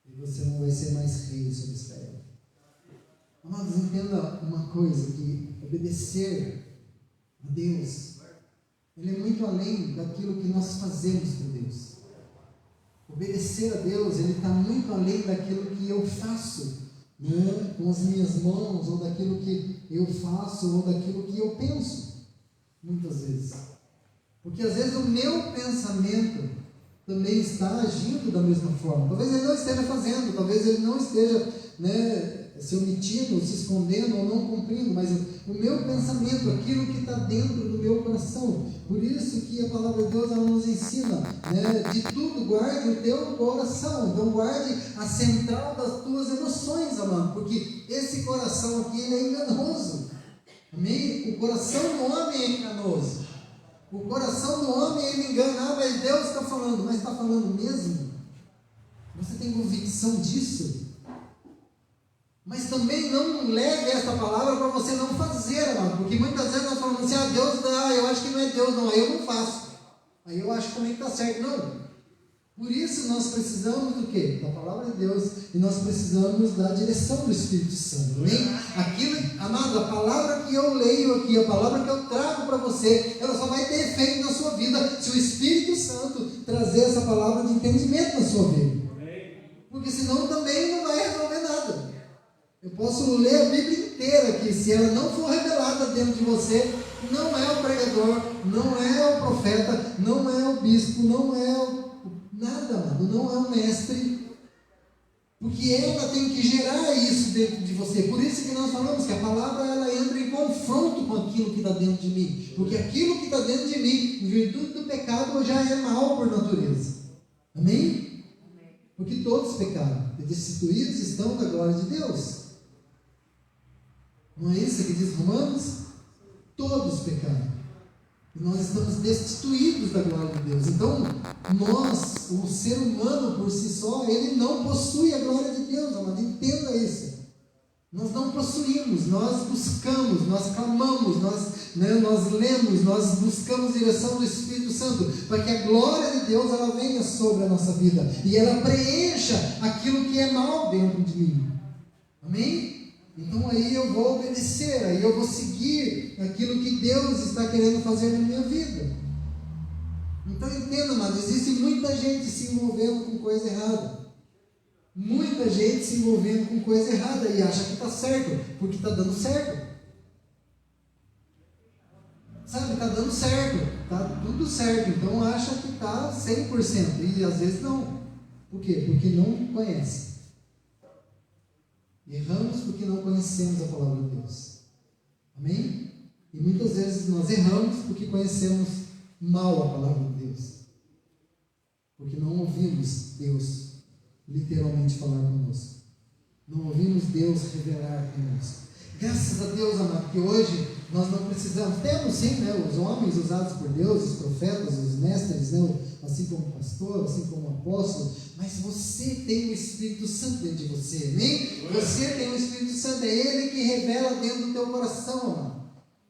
E você não vai ser mais rei sobre Israel. Amados, entenda uma coisa: que obedecer a Deus, ele é muito além daquilo que nós fazemos por Deus. Obedecer a Deus, ele está muito além daquilo que eu faço, né, com as minhas mãos, ou daquilo que eu faço, ou daquilo que eu penso, muitas vezes. Porque às vezes o meu pensamento também está agindo da mesma forma. Talvez ele não esteja fazendo, talvez ele não esteja, né, se omitindo, se escondendo ou não cumprindo, mas o meu pensamento, aquilo que está dentro do meu coração. Por isso que a palavra de Deus, ela nos ensina, né, de tudo guarde o teu coração. Então guarde a central das tuas emoções, amado, porque esse coração aqui, ele é enganoso. Amém? O coração do homem é enganoso. O coração do homem, ele engana. Mas Deus está falando. Mas está falando mesmo? Você tem convicção disso? Mas também não leve essa palavra para você não fazer, amado. Porque muitas vezes nós falamos assim: Deus dá, eu acho que não é Deus, não, aí eu não faço. Aí eu acho que também está certo. Não. Por isso nós precisamos do quê? Da palavra de Deus. E nós precisamos da direção do Espírito Santo. Amém? Aquilo, amado, a palavra que eu leio aqui, a palavra que eu trago para você, ela só vai ter efeito na sua vida se o Espírito Santo trazer essa palavra de entendimento na sua vida. Porque senão também não vai resolver nada. Eu posso ler a Bíblia inteira aqui, se ela não for revelada dentro de você, não é o pregador, não é o profeta, não é o bispo, não é nada, mano, não é o mestre, porque ela tem que gerar isso dentro de você. Por isso que nós falamos que a palavra, ela entra em confronto com aquilo que está dentro de mim, porque aquilo que está dentro de mim, em virtude do pecado, já é mal por natureza. Amém? Porque todos pecaram e destituídos estão da glória de Deus. Não é isso que diz Romanos? Todos pecaram. E nós estamos destituídos da glória de Deus. Então, nós, o ser humano por si só, ele não possui a glória de Deus, amado. Entenda isso. Nós não possuímos, nós buscamos, nós clamamos, nós lemos, nós buscamos a direção do Espírito Santo, para que a glória de Deus, ela venha sobre a nossa vida, e ela preencha aquilo que é mal dentro de mim. Amém? Então aí eu vou obedecer, aí eu vou seguir aquilo que Deus está querendo fazer na minha vida. Então entenda, amado, existe muita gente se envolvendo com coisa errada. Muita gente se envolvendo com coisa errada e acha que está certo, porque está dando certo. Sabe, está dando certo, está tudo certo, então acha que está 100%, e às vezes não. Por quê? Porque não conhece. Erramos porque não conhecemos a palavra de Deus. Amém? E muitas vezes nós erramos porque conhecemos mal a palavra de Deus. Porque não ouvimos Deus literalmente falar conosco. Não ouvimos Deus revelar conosco. Graças a Deus, amado, que hoje nós não precisamos. Temos sim, né, os homens usados por Deus, os profetas, os mestres, né, assim como o pastor, assim como o apóstolo. Mas você tem o Espírito Santo dentro de você, amém? Você tem o Espírito Santo, é Ele que revela dentro do teu coração, amado.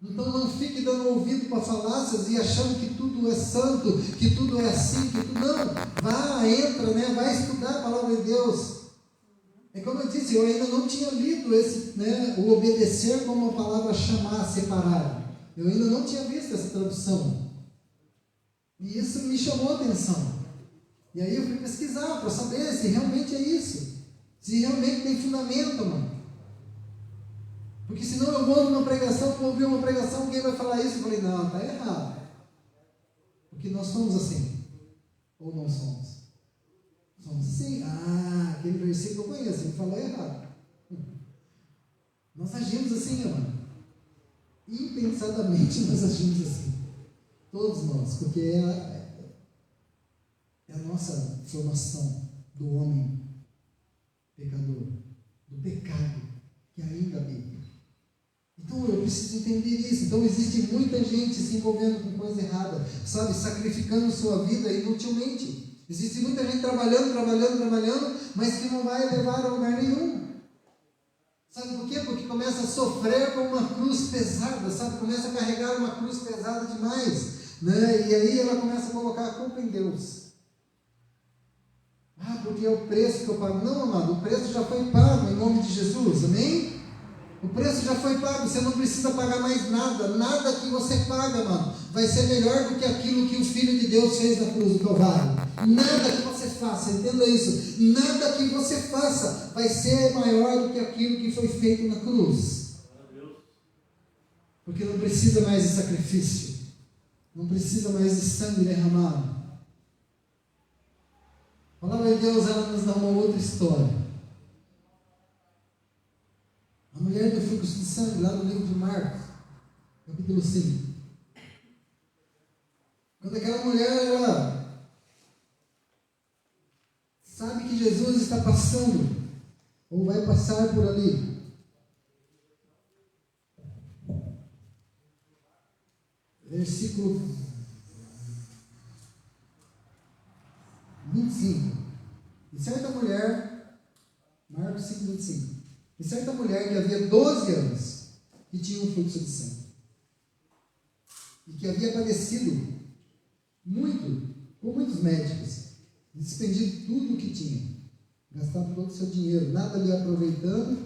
Então não fique dando ouvido para falácias e achando que tudo é santo, que tudo é assim, que tudo não. Vá, entra, né? Vai estudar a palavra de Deus. É como eu disse, eu ainda não tinha lido esse, né, o obedecer como a palavra chamar, separar. Eu ainda não tinha visto essa tradução. E isso me chamou a atenção. E aí eu fui pesquisar para saber se realmente é isso. Se realmente tem fundamento, mano. Porque senão eu vou numa pregação, vou ouvir uma pregação, alguém vai falar isso, eu falei, não, está errado. Porque nós somos assim. Ou não somos? Somos assim. Ah, aquele versículo eu conheço, ele falou errado. Nós agimos assim, mano. Impensadamente nós agimos assim. Todos nós, porque é a nossa formação do homem pecador, do pecado que ainda habita. Então eu preciso entender isso. Então existe muita gente se envolvendo com coisa errada, sabe, sacrificando sua vida inutilmente. Existe muita gente trabalhando, mas que não vai levar a lugar nenhum. Sabe por quê? Porque começa a sofrer com uma cruz pesada, sabe? Começa a carregar uma cruz pesada demais, né? E aí ela começa a colocar a culpa em Deus. Ah, porque é o preço que eu pago. Não, amado, o preço já foi pago em nome de Jesus, amém? O preço já foi pago, você não precisa pagar mais nada. Nada que você paga, amado, vai ser melhor do que aquilo que o Filho de Deus fez na cruz do Calvário. Nada que você faça, entenda isso. Nada que você faça vai ser maior do que aquilo que foi feito na cruz. Porque não precisa mais de sacrifício. Não precisa mais de sangue derramado. A palavra de Deus, ela nos dá uma outra história. A mulher do fluxo de sangue, lá no livro de Marcos, capítulo 5. Quando aquela mulher, ela sabe que Jesus está passando, ou vai passar por ali. Versículo 25. E certa mulher, Marcos 5, 25. E certa mulher que havia 12 anos, que tinha um fluxo de sangue, e que havia padecido muito, com muitos médicos, despendido tudo o que tinha, gastado todo o seu dinheiro, nada lhe aproveitando,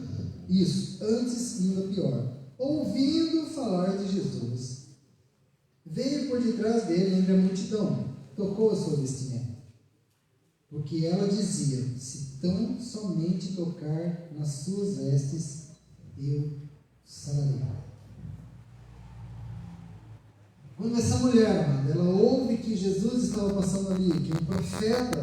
isso, antes ainda pior, ouvindo falar de Jesus, veio por detrás dele entre a multidão, tocou a sua vestimenta, porque ela dizia, se tão somente tocar nas suas vestes, eu sararei. Quando essa mulher, mano, ela ouve que Jesus estava passando ali, que um profeta,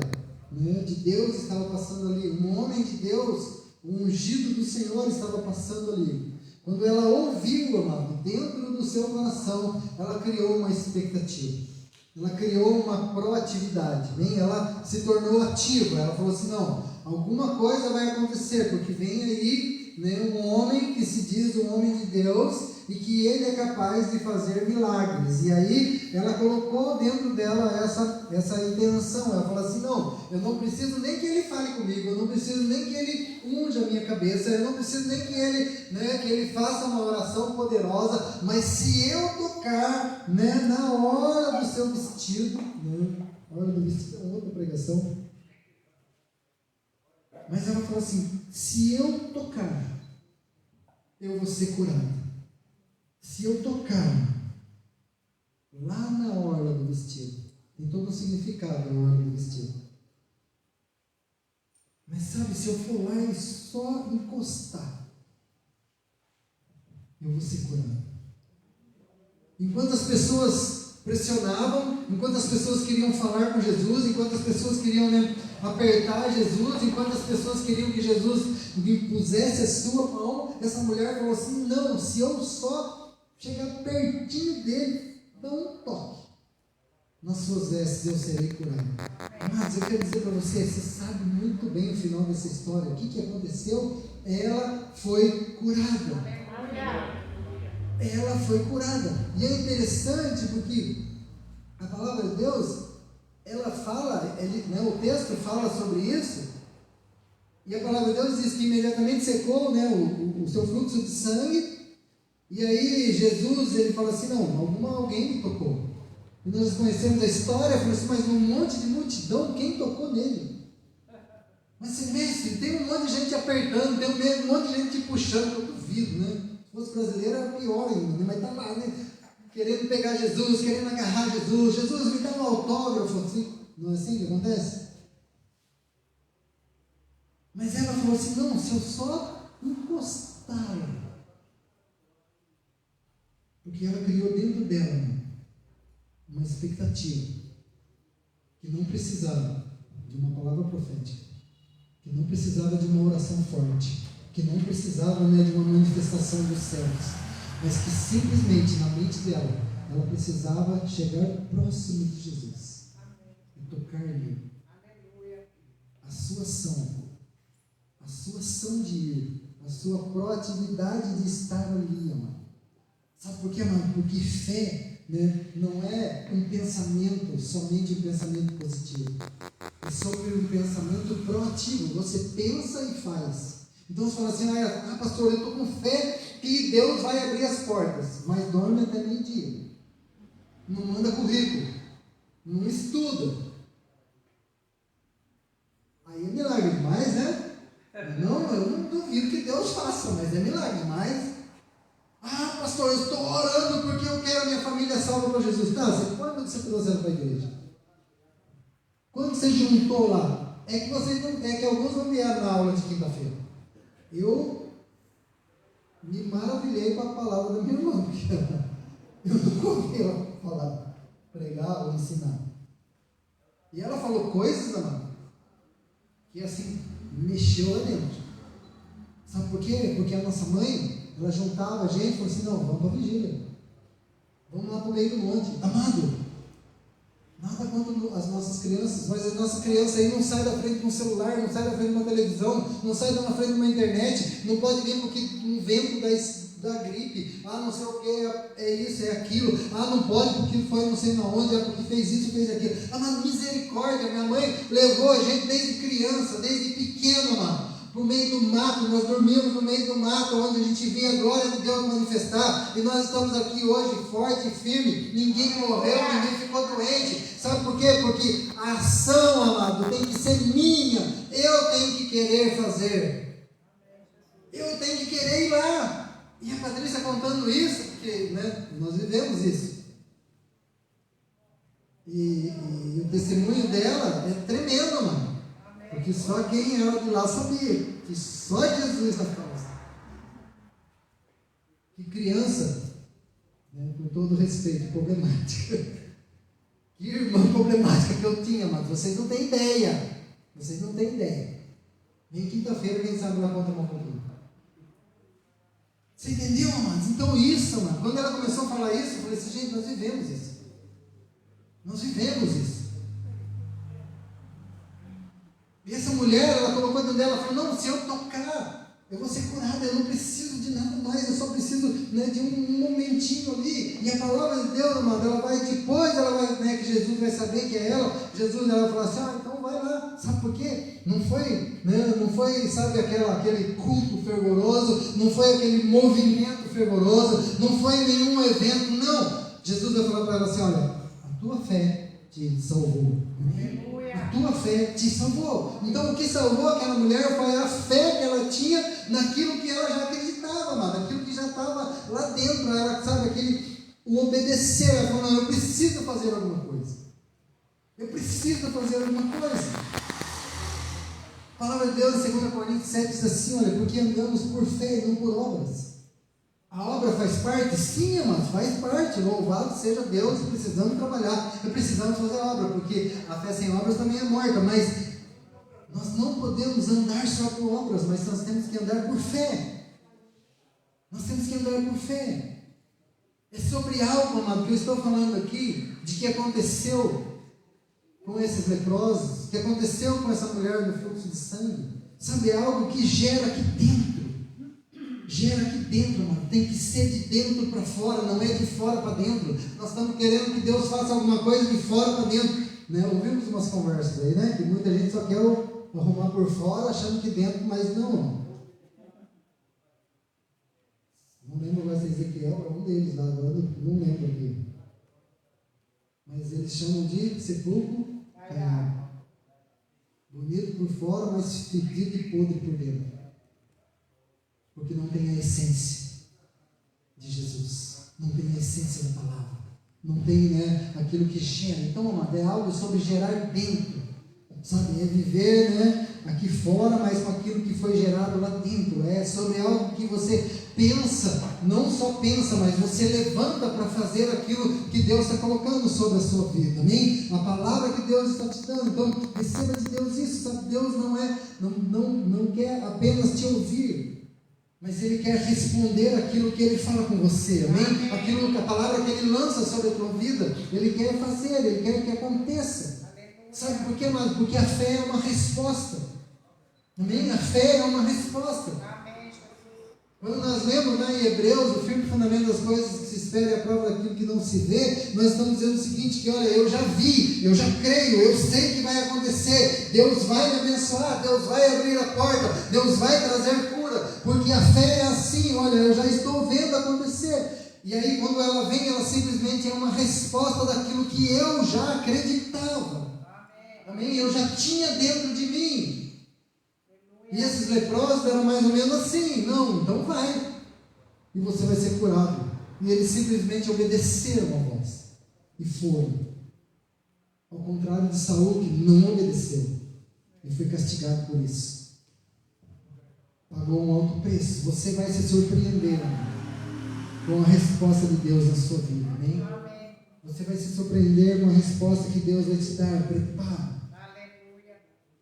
né, de Deus estava passando ali, um homem de Deus, um ungido do Senhor estava passando ali. Quando ela ouviu, amado, dentro do seu coração, ela criou uma expectativa. Ela criou uma proatividade, bem? Ela se tornou ativa. Ela falou assim, não, alguma coisa vai acontecer, porque vem aí, né, um homem que se diz um homem de Deus, e que ele é capaz de fazer milagres. E aí ela colocou dentro dela essa intenção. Ela falou assim, não, eu não preciso nem que ele fale comigo, eu não preciso nem que ele unja a minha cabeça, eu não preciso nem que ele, né, que ele faça uma oração poderosa, mas se eu tocar, né, na hora do seu vestido, né, a hora do vestido é outra pregação, mas ela falou assim, se eu tocar, eu vou ser curado. Se eu tocar lá na orla do vestido, tem todo o significado a orla do vestido. Mas sabe, se eu for lá e só encostar, eu vou ser curado. Enquanto as pessoas pressionavam, enquanto as pessoas queriam falar com Jesus, enquanto as pessoas queriam apertar Jesus, enquanto as pessoas queriam que Jesus lhe pusesse a sua mão, essa mulher falou assim: não, se eu só chegar pertinho dele, dar um toque nas suas vestes, eu serei curado. Mas eu quero dizer para você sabe muito bem o final dessa história. O que aconteceu? Ela foi curada. Ela foi curada. E é interessante porque a palavra de Deus, ela fala, o texto fala sobre isso, e a palavra de Deus diz que imediatamente secou o seu fluxo de sangue, e aí Jesus, ele fala assim: não, alguém me tocou. E nós conhecemos a história, falou assim: mas num monte de multidão, quem tocou nele? Mas mestre, tem um monte de gente apertando, tem um monte de gente puxando, eu duvido, né? Se fosse brasileiro era pior ainda, mas está lá, querendo pegar Jesus, querendo agarrar Jesus. Jesus, me dá um autógrafo, assim. Não é assim que acontece? Mas ela falou assim: não, se eu só encostar, porque ela criou dentro dela uma expectativa que não precisava de uma palavra profética, que não precisava de uma oração forte, que não precisava de uma manifestação dos céus, mas que simplesmente na mente dela, ela precisava chegar próximo de Jesus e tocar-lhe. A sua ação de ir, a sua proatividade de estar ali, amado. Sabe por quê, amado? Porque fé não é um pensamento, somente um pensamento positivo. É sobre um pensamento proativo. Você pensa e faz. Então você fala assim: pastor, eu estou com fé que Deus vai abrir as portas, mas dorme até meio-dia. Não manda currículo. Não estuda. Aí é milagre demais, né? Não, eu não duvido que Deus faça, mas é milagre demais. Pastor, eu estou orando porque eu quero a minha família salva para Jesus. Quando você trouxe ela para a igreja? Quando você juntou lá? É que alguns não vieram na aula de quinta-feira. Eu me maravilhei com a palavra da minha irmã, porque eu nunca ouvi ela falar, pregar ou ensinar. E ela falou coisas, amado, que assim, mexeu lá dentro. Sabe por quê? Porque a nossa mãe, ela juntava a gente e falou assim: não, vamos para a vigília, vamos lá para o meio do monte. Amado, nada contra as nossas crianças, mas a nossa criança aí não sai da frente de um celular, não sai da frente de uma televisão, não sai da frente de uma internet, não pode vir porque um vento da gripe, não sei o que, é isso, é aquilo, não pode porque foi não sei aonde, porque fez isso, fez aquilo. Mas misericórdia, minha mãe levou a gente desde criança, desde pequeno, mano, no meio do mato. Nós dormíamos no meio do mato, onde a gente via a glória de Deus manifestar, e nós estamos aqui hoje forte e firme. Ninguém morreu, ninguém ficou doente. Sabe por quê? Porque a ação, amado, tem que ser minha. Eu tenho que querer fazer, eu tenho que querer ir lá. E a Patrícia contando isso, porque nós vivemos isso, e o testemunho dela é tremendo, mano. Porque só quem era de lá sabia que só Jesus na causa. Que criança, com todo respeito, problemática. Que irmã problemática que eu tinha, mas vocês não têm ideia. Vocês não têm ideia. Nem quinta-feira, quem sabe ela conta uma pouquinho. Você entendeu, amados? Então isso, mano, quando ela começou a falar isso, eu falei assim: gente, nós vivemos isso. Nós vivemos isso. E essa mulher, ela colocou dentro dela, falou: não, se eu tocar, eu vou ser curada, eu não preciso de nada mais, eu só preciso de um momentinho ali. E a palavra de Deus, amado, ela vai, depois ela vai, que Jesus vai saber que é ela. Jesus, ela fala assim: então vai lá. Sabe por quê? Não foi, sabe, aquele culto fervoroso, não foi aquele movimento fervoroso, não foi nenhum evento, não. Jesus vai falar para ela assim: olha, a tua fé te salvou. A tua fé te salvou. Então o que salvou aquela mulher foi a fé que ela tinha naquilo que ela já acreditava, amado, aquilo que já estava lá dentro. Ela, sabe, o obedecer. Ela falou: não, eu preciso fazer alguma coisa. Eu preciso fazer alguma coisa. palavra de Deus em 2 Coríntios 7 diz assim, olha, porque andamos por fé e não por obras. A obra faz parte? Sim, mas faz parte. Louvado seja Deus, precisamos trabalhar, precisamos fazer a obra, porque a fé sem obras também é morta, mas nós não podemos andar só por obras, mas nós temos que andar por fé. Nós temos que andar por fé. É sobre algo, amado, que eu estou falando aqui, de que aconteceu com esses leprosos, que aconteceu com essa mulher do fluxo de sangue. Sabe, é algo que gera aqui dentro. Gera aqui dentro, mano. Tem que ser de dentro para fora, não é de fora para dentro. Nós estamos querendo que Deus faça alguma coisa de fora para dentro, né? Ouvimos umas conversas aí, né? Que muita gente só quer arrumar por fora, achando que dentro, mas não. Não lembro mais se Ezequiel é um deles lá, agora não lembro aqui. Mas eles chamam de sepulcro caiado. Bonito por fora, mas fedido e podre por dentro. Porque não tem a essência de Jesus, não tem a essência da palavra, não tem, né, aquilo que gera. Então, amado, é algo sobre gerar dentro, sabe? É viver, né, aqui fora, mas com aquilo que foi gerado lá dentro. É sobre algo que você pensa, não só pensa, mas você levanta para fazer aquilo que Deus está colocando sobre a sua vida, amém? A palavra que Deus está te dando. Então, receba de Deus isso, sabe? Deus não quer apenas te ouvir, mas Ele quer responder aquilo que Ele fala com você, amém? Aquilo que a palavra que Ele lança sobre a tua vida, Ele quer fazer, Ele quer que aconteça. Sabe por quê, amado? Porque a fé é uma resposta, amém? A fé é uma resposta. Quando nós lemos, né, em Hebreus, o firme fundamento das coisas que se espera e a prova daquilo que não se vê, nós estamos dizendo o seguinte, que olha, eu já vi, eu já creio, eu sei que vai acontecer, Deus vai me abençoar, Deus vai abrir a porta, Deus vai trazer cura, porque a fé é assim, olha, eu já estou vendo acontecer. E aí quando ela vem, ela simplesmente é uma resposta daquilo que eu já acreditava. Amém? Eu já tinha dentro de mim. E esses leprosos eram mais ou menos assim, não, então vai, e você vai ser curado. E eles simplesmente obedeceram a voz, e foram. Ao contrário de Saul, que não obedeceu, e foi castigado por isso. Pagou um alto preço. Você vai se surpreender, amém, com a resposta de Deus na sua vida, amém? Você vai se surpreender com a resposta que Deus vai te dar. Prepara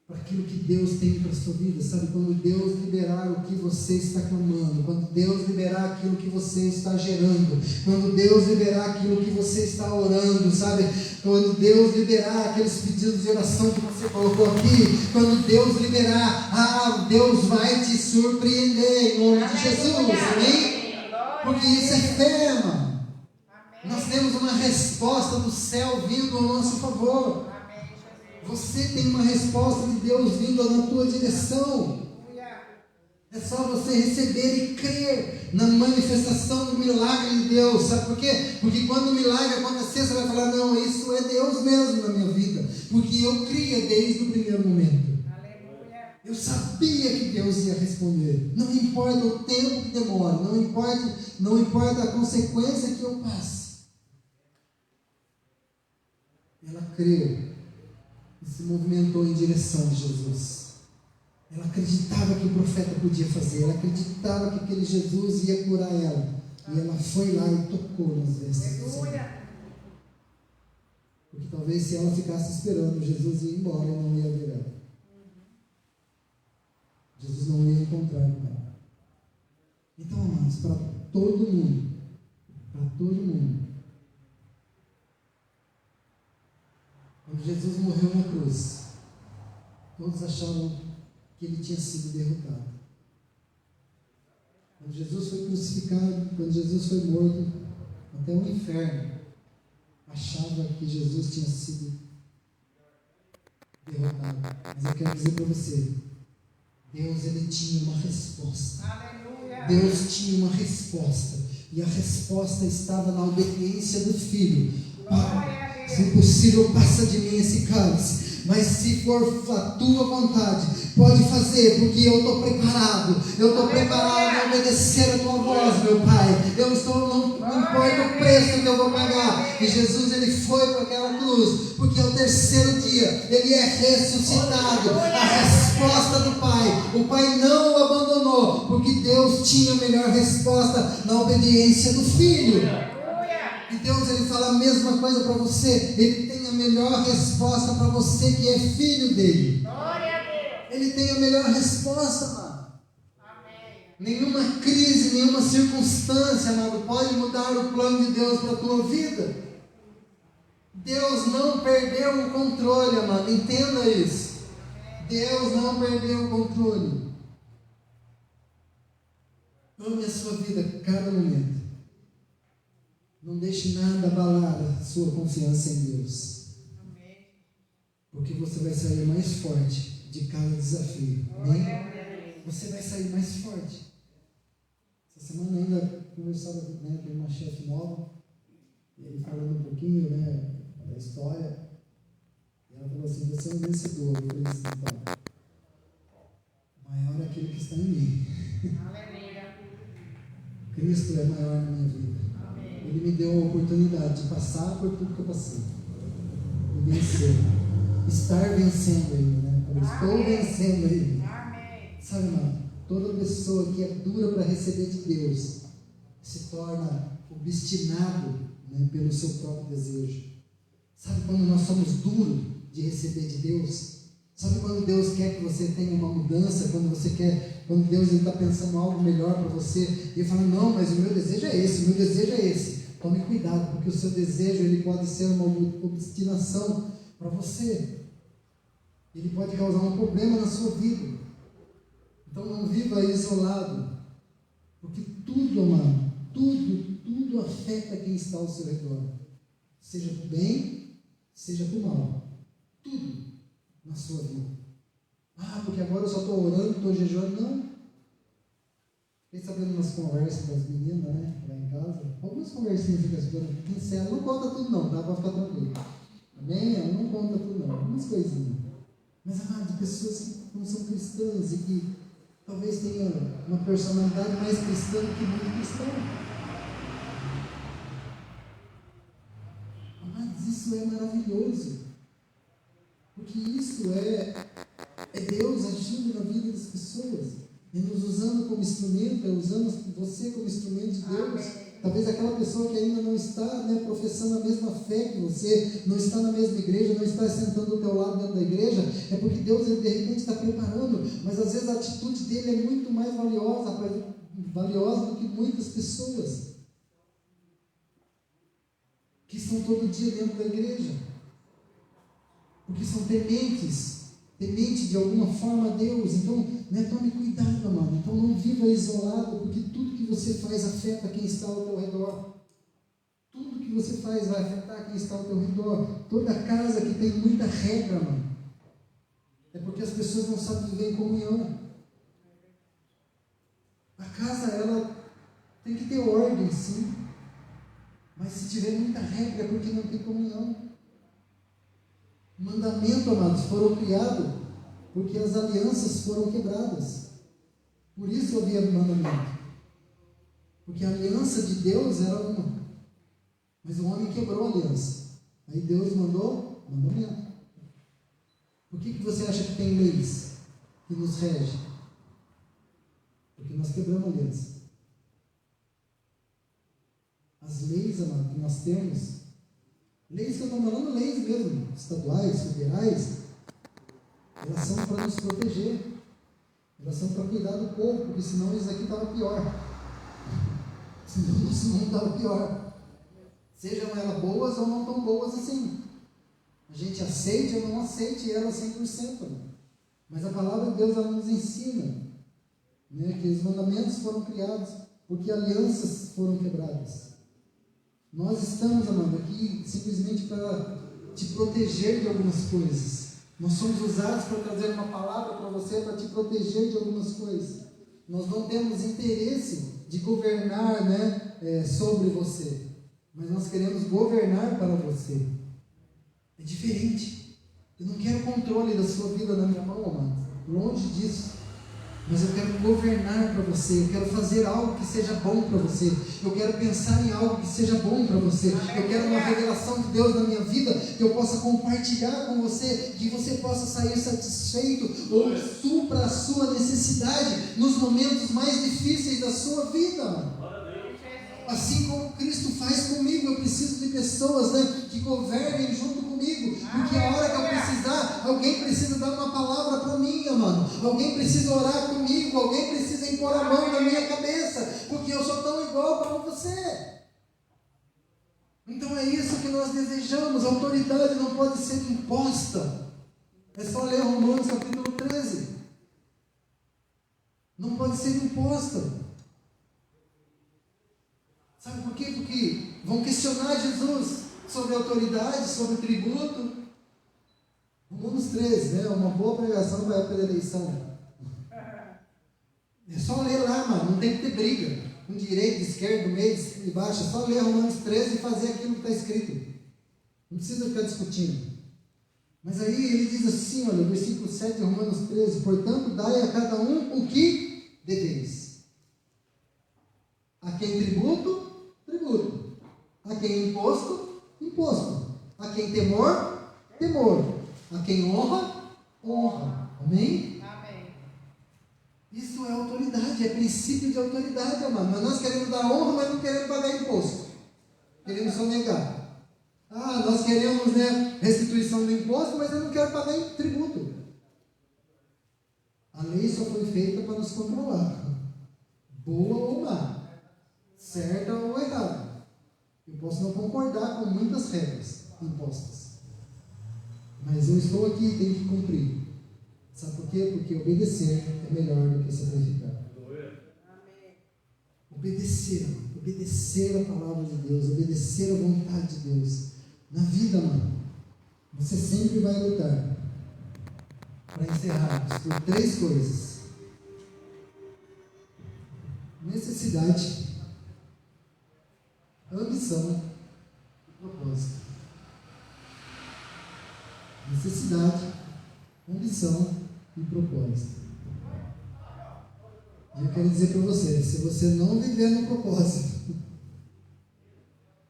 para aquilo que Deus tem para a sua vida, sabe? Quando Deus liberar o que você está clamando, quando Deus liberar aquilo que você está gerando, quando Deus liberar aquilo que você está orando, sabe? Quando Deus liberar aqueles pedidos de oração que você colocou aqui, quando Deus liberar, Deus vai te surpreender em nome de Jesus, amém? Porque isso é fé, mano. Nós temos uma resposta do céu vindo ao nosso favor. Você tem uma resposta de Deus vindo na tua direção. É só você receber e crer na manifestação do milagre de Deus. Sabe por quê? Porque quando o milagre acontecer, você vai falar, não, isso é Deus mesmo na minha vida. Porque eu cria desde o primeiro momento. Eu sabia que Deus ia responder. Não importa o tempo que demore, não importa a consequência que eu passe. Ela creu e se movimentou em direção de Jesus. Ela acreditava que o profeta podia fazer, ela acreditava que aquele Jesus ia curar ela. E ela foi lá e tocou nas vestes do Senhor. Porque talvez se ela ficasse esperando, Jesus ia embora e não ia ver ela. Jesus não ia encontrar com ela. Então, amados, para todo mundo, quando Jesus morreu na cruz, todos achavam que ele tinha sido derrotado. Quando Jesus foi crucificado, quando Jesus foi morto, até o inferno achava que Jesus tinha sido derrotado. Mas eu quero dizer para você, Deus, ele tinha uma resposta. Aleluia. Deus tinha uma resposta. E a resposta estava na obediência do Filho. Se possível, passa de mim esse cálice, mas se for a tua vontade, pode fazer, porque eu estou preparado. Eu estou preparado a obedecer a tua voz, meu Pai. Não importa o preço que eu vou pagar. E Jesus, ele foi para aquela cruz, porque ao terceiro dia, ele é ressuscitado. A resposta do Pai, o Pai não o abandonou, porque Deus tinha a melhor resposta na obediência do Filho. E Deus, ele fala a mesma coisa para você. Ele tem a melhor resposta para você que é filho dele. Ele tem a melhor resposta, mano. Nenhuma crise, nenhuma circunstância, amado, pode mudar o plano de Deus para a tua vida. Deus não perdeu o controle, amado. Entenda isso. Deus não perdeu o controle. Ame a sua vida a cada momento. Não deixe nada abalar a sua confiança em Deus. Porque você vai sair mais forte de cada desafio. Amém? Você vai sair mais forte. Essa semana ainda conversava, né, com uma chefe nova, e ele falando um pouquinho, né, da história. E ela falou assim: você é um vencedor. Eu falei assim: então, maior é aquele que está em mim. Cristo é maior na minha vida. Ele me deu a oportunidade de passar por tudo que eu passei. E vencer. Estar vencendo ainda, né? Eu estou vencendo ainda. Sabe, mano? Toda pessoa que é dura para receber de Deus se torna obstinado, né, pelo seu próprio desejo. Sabe quando nós somos duros de receber de Deus? Sabe quando Deus quer que você tenha uma mudança? Quando Deus está pensando algo melhor para você, e ele fala: não, mas o meu desejo é esse, o meu desejo é esse. Tome cuidado, porque o seu desejo, ele pode ser uma obstinação para você. Ele pode causar um problema na sua vida. Então não viva isolado, porque tudo, amado, tudo afeta quem está ao seu redor, seja para o bem, seja para o mal, tudo na sua vida. Ah, porque agora eu só estou orando, estou jejuando. Não. Fiquei sabendo umas conversas das meninas, né, lá em casa, algumas conversinhas que as meninas sinceras, não conta tudo não, dá para ficar tranquilo. Amém? Não conta tudo não, algumas coisinhas. Mas, de pessoas que não são cristãs e que talvez tenham uma personalidade mais cristã do que muito cristão. Mas isso é maravilhoso. Porque isso é Deus agindo na vida das pessoas. E nos usando como instrumento, usando você como instrumento de Deus. Amém. Talvez aquela pessoa que ainda não está, né, professando a mesma fé que você, não está na mesma igreja, não está sentando do teu lado dentro da igreja, é porque Deus, ele, de repente, está preparando, mas às vezes a atitude dele é muito mais valiosa do que muitas pessoas que estão todo dia dentro da igreja, porque são tementes de alguma forma a Deus. Então, né, tome cuidado, amado. Então não viva isolado, porque tudo que você faz afeta quem está ao teu redor. Tudo que você faz vai afetar quem está ao teu redor. Toda casa que tem muita regra, mano, é porque as pessoas não sabem viver em comunhão. A casa, ela tem que ter ordem, sim, mas se tiver muita regra é porque não tem comunhão. Mandamentos, amados, foram criados porque as alianças foram quebradas. Por isso havia mandamento. Porque a aliança de Deus era uma. Mas o homem quebrou a aliança. Aí Deus mandou mandamento. Por que você acha que tem leis que nos regem? Porque nós quebramos a aliança. As leis, amado, que nós temos, leis que eu estou falando, leis mesmo, estaduais, federais, elas são para nos proteger, elas são para cuidar do povo, porque senão isso aqui estava pior. Senão nosso mundo estava pior. Sejam elas boas ou não tão boas assim. A gente aceite ou não aceite elas 100%. Mas a palavra de Deus, ela nos ensina, né, que os mandamentos foram criados porque alianças foram quebradas. Nós estamos, amado, aqui simplesmente para te proteger de algumas coisas. Nós somos usados para trazer uma palavra para você, para te proteger de algumas coisas. Nós não temos interesse de governar, né, sobre você, mas nós queremos governar para você. É diferente. Eu não quero controle da sua vida na minha mão, amado. Longe disso. Mas eu quero governar para você. Eu quero fazer algo que seja bom para você. Eu quero pensar em algo que seja bom para você. Eu quero uma revelação de Deus na minha vida, que eu possa compartilhar com você, que você possa sair satisfeito ou supra a sua necessidade nos momentos mais difíceis da sua vida, mano. Assim como Cristo faz comigo, eu preciso de pessoas, né, que governem junto comigo, porque a hora que eu precisar, alguém precisa dar uma palavra para mim, mano. Alguém precisa orar comigo, alguém precisa impor a mão na minha cabeça, porque eu sou tão igual como você. Então é isso que nós desejamos. A autoridade não pode ser imposta. É só ler Romanos capítulo 13. Não pode ser imposta. Sabe por quê? Porque vão questionar Jesus sobre autoridade, sobre tributo. Romanos 13, né? Uma boa pregação para a época da eleição. É só ler lá, mano. Não tem que ter briga. Com direita, esquerda, meio e baixo. É só ler Romanos 13 e fazer aquilo que está escrito. Não precisa ficar discutindo. Mas aí ele diz assim, olha, versículo 7 de Romanos 13: portanto, dai a cada um o que deveis. A quem tributo, tributo. A quem imposto, imposto. A quem temor, temor. A quem honra, honra. Amém? Amém. Isso é autoridade, é princípio de autoridade, amado. Mas nós queremos dar honra, mas não queremos pagar imposto. Queremos sonegar. Nós queremos, né, restituição do imposto, mas eu não quero pagar tributo. A lei só foi feita para nos controlar. Boa ou má. Certa ou errada. Eu posso não concordar com muitas regras impostas. Mas eu estou aqui e tenho que cumprir. Sabe por quê? Porque obedecer é melhor do que sacrificar. Obedecer a palavra de Deus, obedecer a vontade de Deus. Na vida, mano, você sempre vai lutar. Para encerrarmos, por 3 coisas: necessidade, ambição e propósito. Necessidade, ambição e propósito. E eu quero dizer para você, se você não viver no propósito,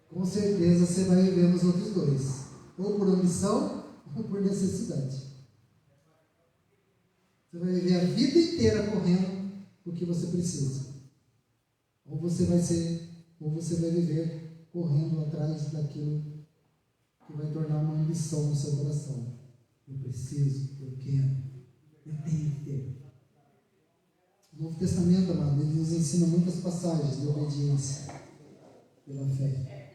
com certeza você vai viver nos outros 2. Ou por ambição, ou por necessidade. Você vai viver a vida inteira correndo o que você precisa. Ou você vai viver correndo atrás daquilo que vai tornar uma ambição no seu coração. Eu preciso, eu quero, eu tenho que ter. O Novo Testamento, amado, ele nos ensina muitas passagens de obediência pela fé.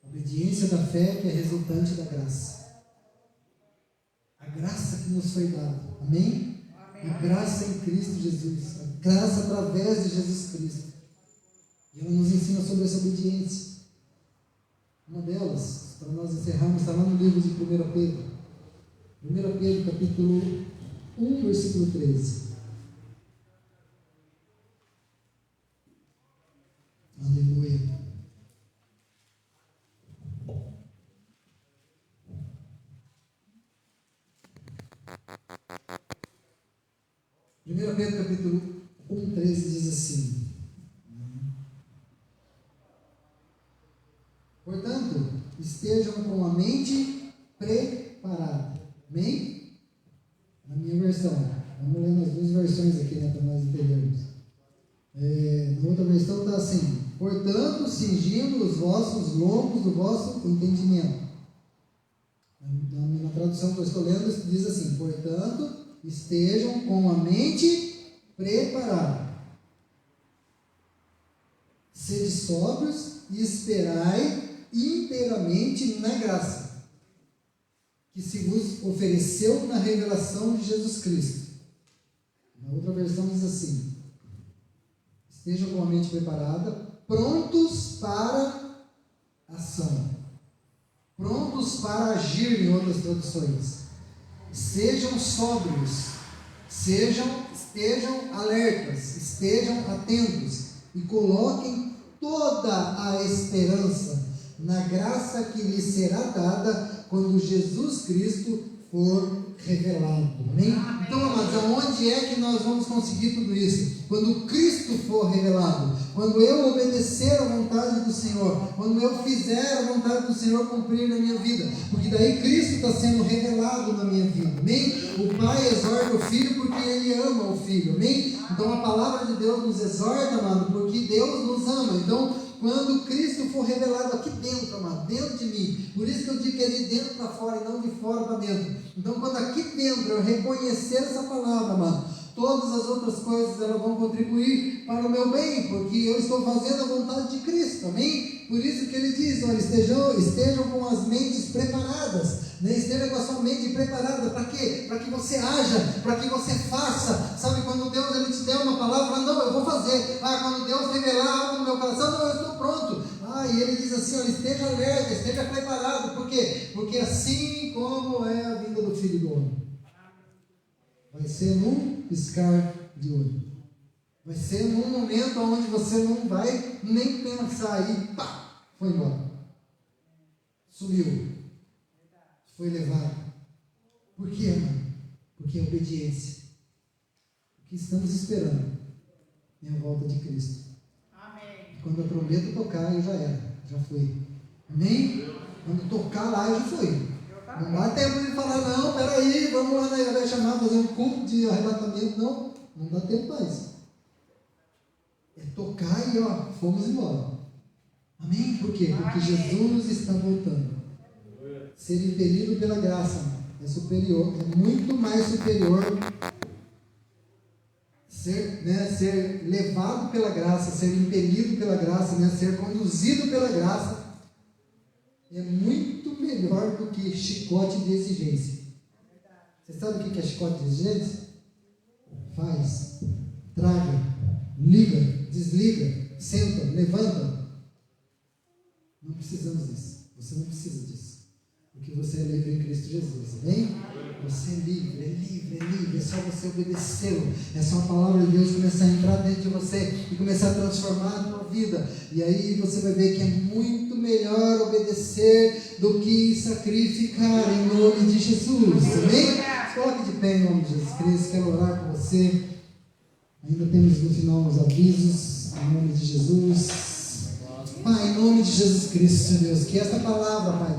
A obediência da fé que é resultante da graça. A graça que nos foi dada. Amém? A graça em Cristo Jesus. A graça através de Jesus Cristo. E ela nos ensina sobre essa obediência. Uma delas, para nós encerrarmos, está lá no livro de 1 Pedro. 1 Pedro, capítulo 1, versículo 13. Aleluia. Primeiro Pedro, capítulo 1, 13 diz assim: portanto, estejam com a mente preparada. Amém? Na minha versão. Vamos ler nas 2 versões aqui, né, para nós entendermos. Na outra versão está assim: portanto, cingindo os vossos lombos do vosso entendimento. Na tradução que eu estou lendo, diz assim: portanto, estejam com a mente preparada. Sede sóbrios e esperai inteiramente na graça que se vos ofereceu na revelação de Jesus Cristo. Na outra versão diz assim: estejam com a mente preparada, prontos para ação, prontos para agir, em outras traduções. Sejam sóbrios, estejam alertas, estejam atentos e coloquem toda a esperança na graça que lhes será dada quando Jesus Cristo for revelado. Amém? Então, amados, aonde é que nós vamos conseguir tudo isso? Quando Cristo for revelado, quando eu obedecer à vontade do Senhor, quando eu fizer a vontade do Senhor cumprir na minha vida, porque daí Cristo está sendo revelado na minha vida. Amém? O Pai exorta o Filho porque Ele ama o Filho. Amém? Então a palavra de Deus nos exorta, amado, porque Deus nos ama. Então, quando Cristo for revelado aqui dentro, amado, dentro de mim, por isso que eu digo que é de dentro para fora e não de fora para dentro. Então, quando aqui dentro eu reconhecer essa palavra, amado, todas as outras coisas elas vão contribuir para o meu bem, porque eu estou fazendo a vontade de Cristo, amém? Por isso que ele diz, olha, estejam com as mentes preparadas, né? Esteja com a sua mente preparada, para quê? Para que você haja, para que você faça, sabe, quando Deus ele te der uma palavra, não, eu vou fazer, quando Deus revelar algo no meu coração, não, eu estou pronto, e ele diz assim, olha, esteja alerta, esteja preparado, por quê? Porque assim como é a vinda do Filho do Homem, vai ser num piscar de olho. Vai ser num momento onde você não vai nem pensar e pá, foi embora. Sumiu. Foi levado. Por quê, mano? Porque é obediência. O que estamos esperando é a volta de Cristo. Amém. Quando a trombeta tocar, eu já era. Já fui. Amém? Quando tocar lá, eu já fui. Não dá tempo de falar, não, peraí, vamos lá, vai chamar, fazer um culto de arrebatamento. Não dá tempo mais. É tocar e fomos embora. Amém? Por quê? Porque Jesus está voltando. Ser impelido pela graça é superior, é muito mais superior. Ser levado pela graça, ser impelido pela graça, ser conduzido pela graça, é muito melhor do que chicote de exigência. Você sabe o que é chicote de exigência? Faz, traga, liga, desliga, senta, levanta. Não precisamos disso. Você não precisa disso. Porque você é livre em Cristo Jesus. Amém? Você é livre, é livre, é livre. É só você obedecê-lo. É só a palavra de Deus começar a entrar dentro de você e começar a transformar a tua vida. E aí você vai ver que é muito melhor obedecer do que sacrificar em nome de Jesus. Amém? Coloque de pé em nome de Jesus Cristo. Quero orar com você. Ainda temos no final os avisos. Em nome de Jesus. Pai, em nome de Jesus Cristo, Senhor Deus, que esta palavra, Pai,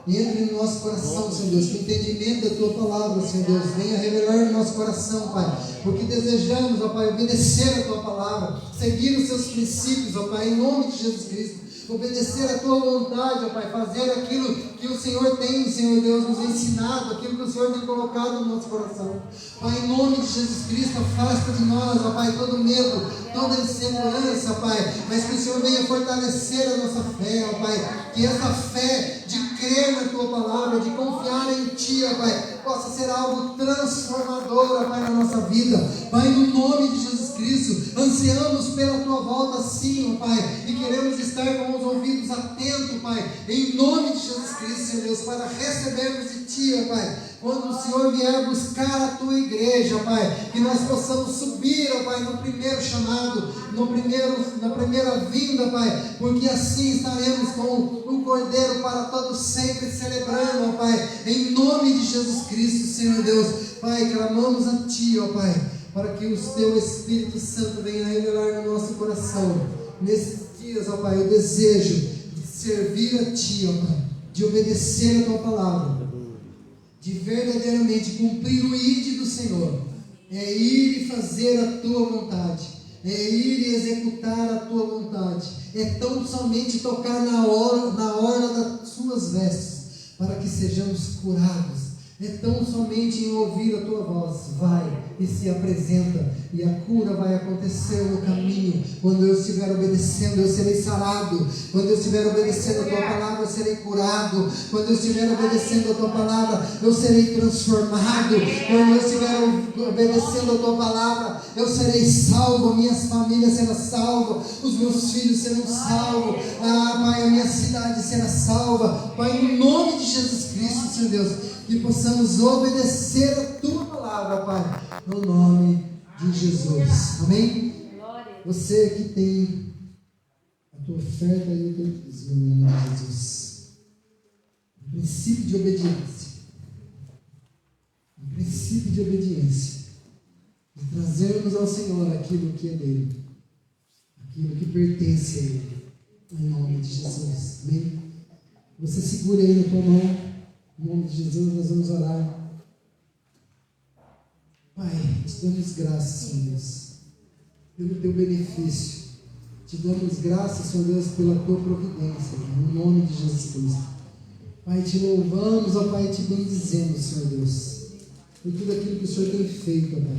entre no nosso coração, Senhor Deus, que o entendimento da Tua palavra, Senhor Deus, venha revelar no nosso coração, Pai, porque desejamos, ó Pai, obedecer a Tua palavra, seguir os Seus princípios, ó Pai, em nome de Jesus Cristo, obedecer a Tua vontade, ó Pai, fazer aquilo que o Senhor tem, Senhor Deus, nos ensinado, aquilo que o Senhor tem colocado no nosso coração. Pai, em nome de Jesus Cristo, afasta de nós, ó Pai, todo medo, toda insegurança, Pai, mas que o Senhor venha fortalecer a nossa fé, ó Pai, que essa fé de crer na Tua palavra, de confiar em Ti, ó Pai, possa ser algo transformador, ó Pai, na nossa vida. Pai, no nome de Jesus Cristo, ansiamos pela Tua volta sim, ó Pai, e queremos estar com os ouvidos atentos, Pai, em nome de Jesus Cristo, Senhor Deus, para recebermos de Ti, ó Pai, quando o Senhor vier buscar a Tua igreja, Pai, que nós possamos subir, ó Pai, no primeiro chamado, na primeira vinda, Pai, porque assim estaremos com o Cordeiro para todos sempre celebrando, ó Pai, em nome de Jesus Cristo, Senhor Deus. Pai, clamamos a Ti, ó Pai, para que o Teu Espírito Santo venha revelar no nosso coração, nesses dias, ó Pai, o desejo de servir a Ti, ó Pai, de obedecer a Tua palavra, de verdadeiramente cumprir o ID do Senhor, é ir e fazer a Tua vontade, é ir e executar a Tua vontade, é tão somente tocar na orla das Suas vestes, para que sejamos curados, é tão somente em ouvir a Tua voz, vai e se apresenta, e a cura vai acontecer no caminho. Quando eu estiver obedecendo, eu serei sarado. Quando eu estiver obedecendo a Tua palavra, eu serei curado. Quando eu estiver obedecendo a Tua palavra, eu serei transformado. Quando eu estiver obedecendo a Tua palavra, eu serei salvo. Minhas famílias serão salvas, os meus filhos serão salvos, Pai, a minha cidade será salva. Pai, no nome de Jesus Cristo, Senhor Deus, que possamos obedecer a Tua palavra, Pai, no nome de Jesus. Amém? Você que tem a tua oferta e o teu dízimo, no nome de Jesus. Em princípio de obediência. Um princípio de obediência. De trazermos ao Senhor aquilo que é dele. Aquilo que pertence a Ele. Em nome de Jesus. Amém? Você segura aí na tua mão. Em nome de Jesus, nós vamos orar. Pai, te damos graças, Senhor Deus, pelo teu benefício. Te damos graças, Senhor Deus, pela tua providência, em nome de Jesus Cristo. Pai, te louvamos, ó Pai, te bendizemos, Senhor Deus, por tudo aquilo que o Senhor tem feito, ó Pai.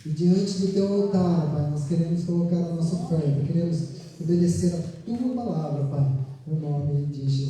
E diante do teu altar, ó Pai, nós queremos colocar a nossa oferta, queremos obedecer a tua palavra, Pai, em nome de Jesus.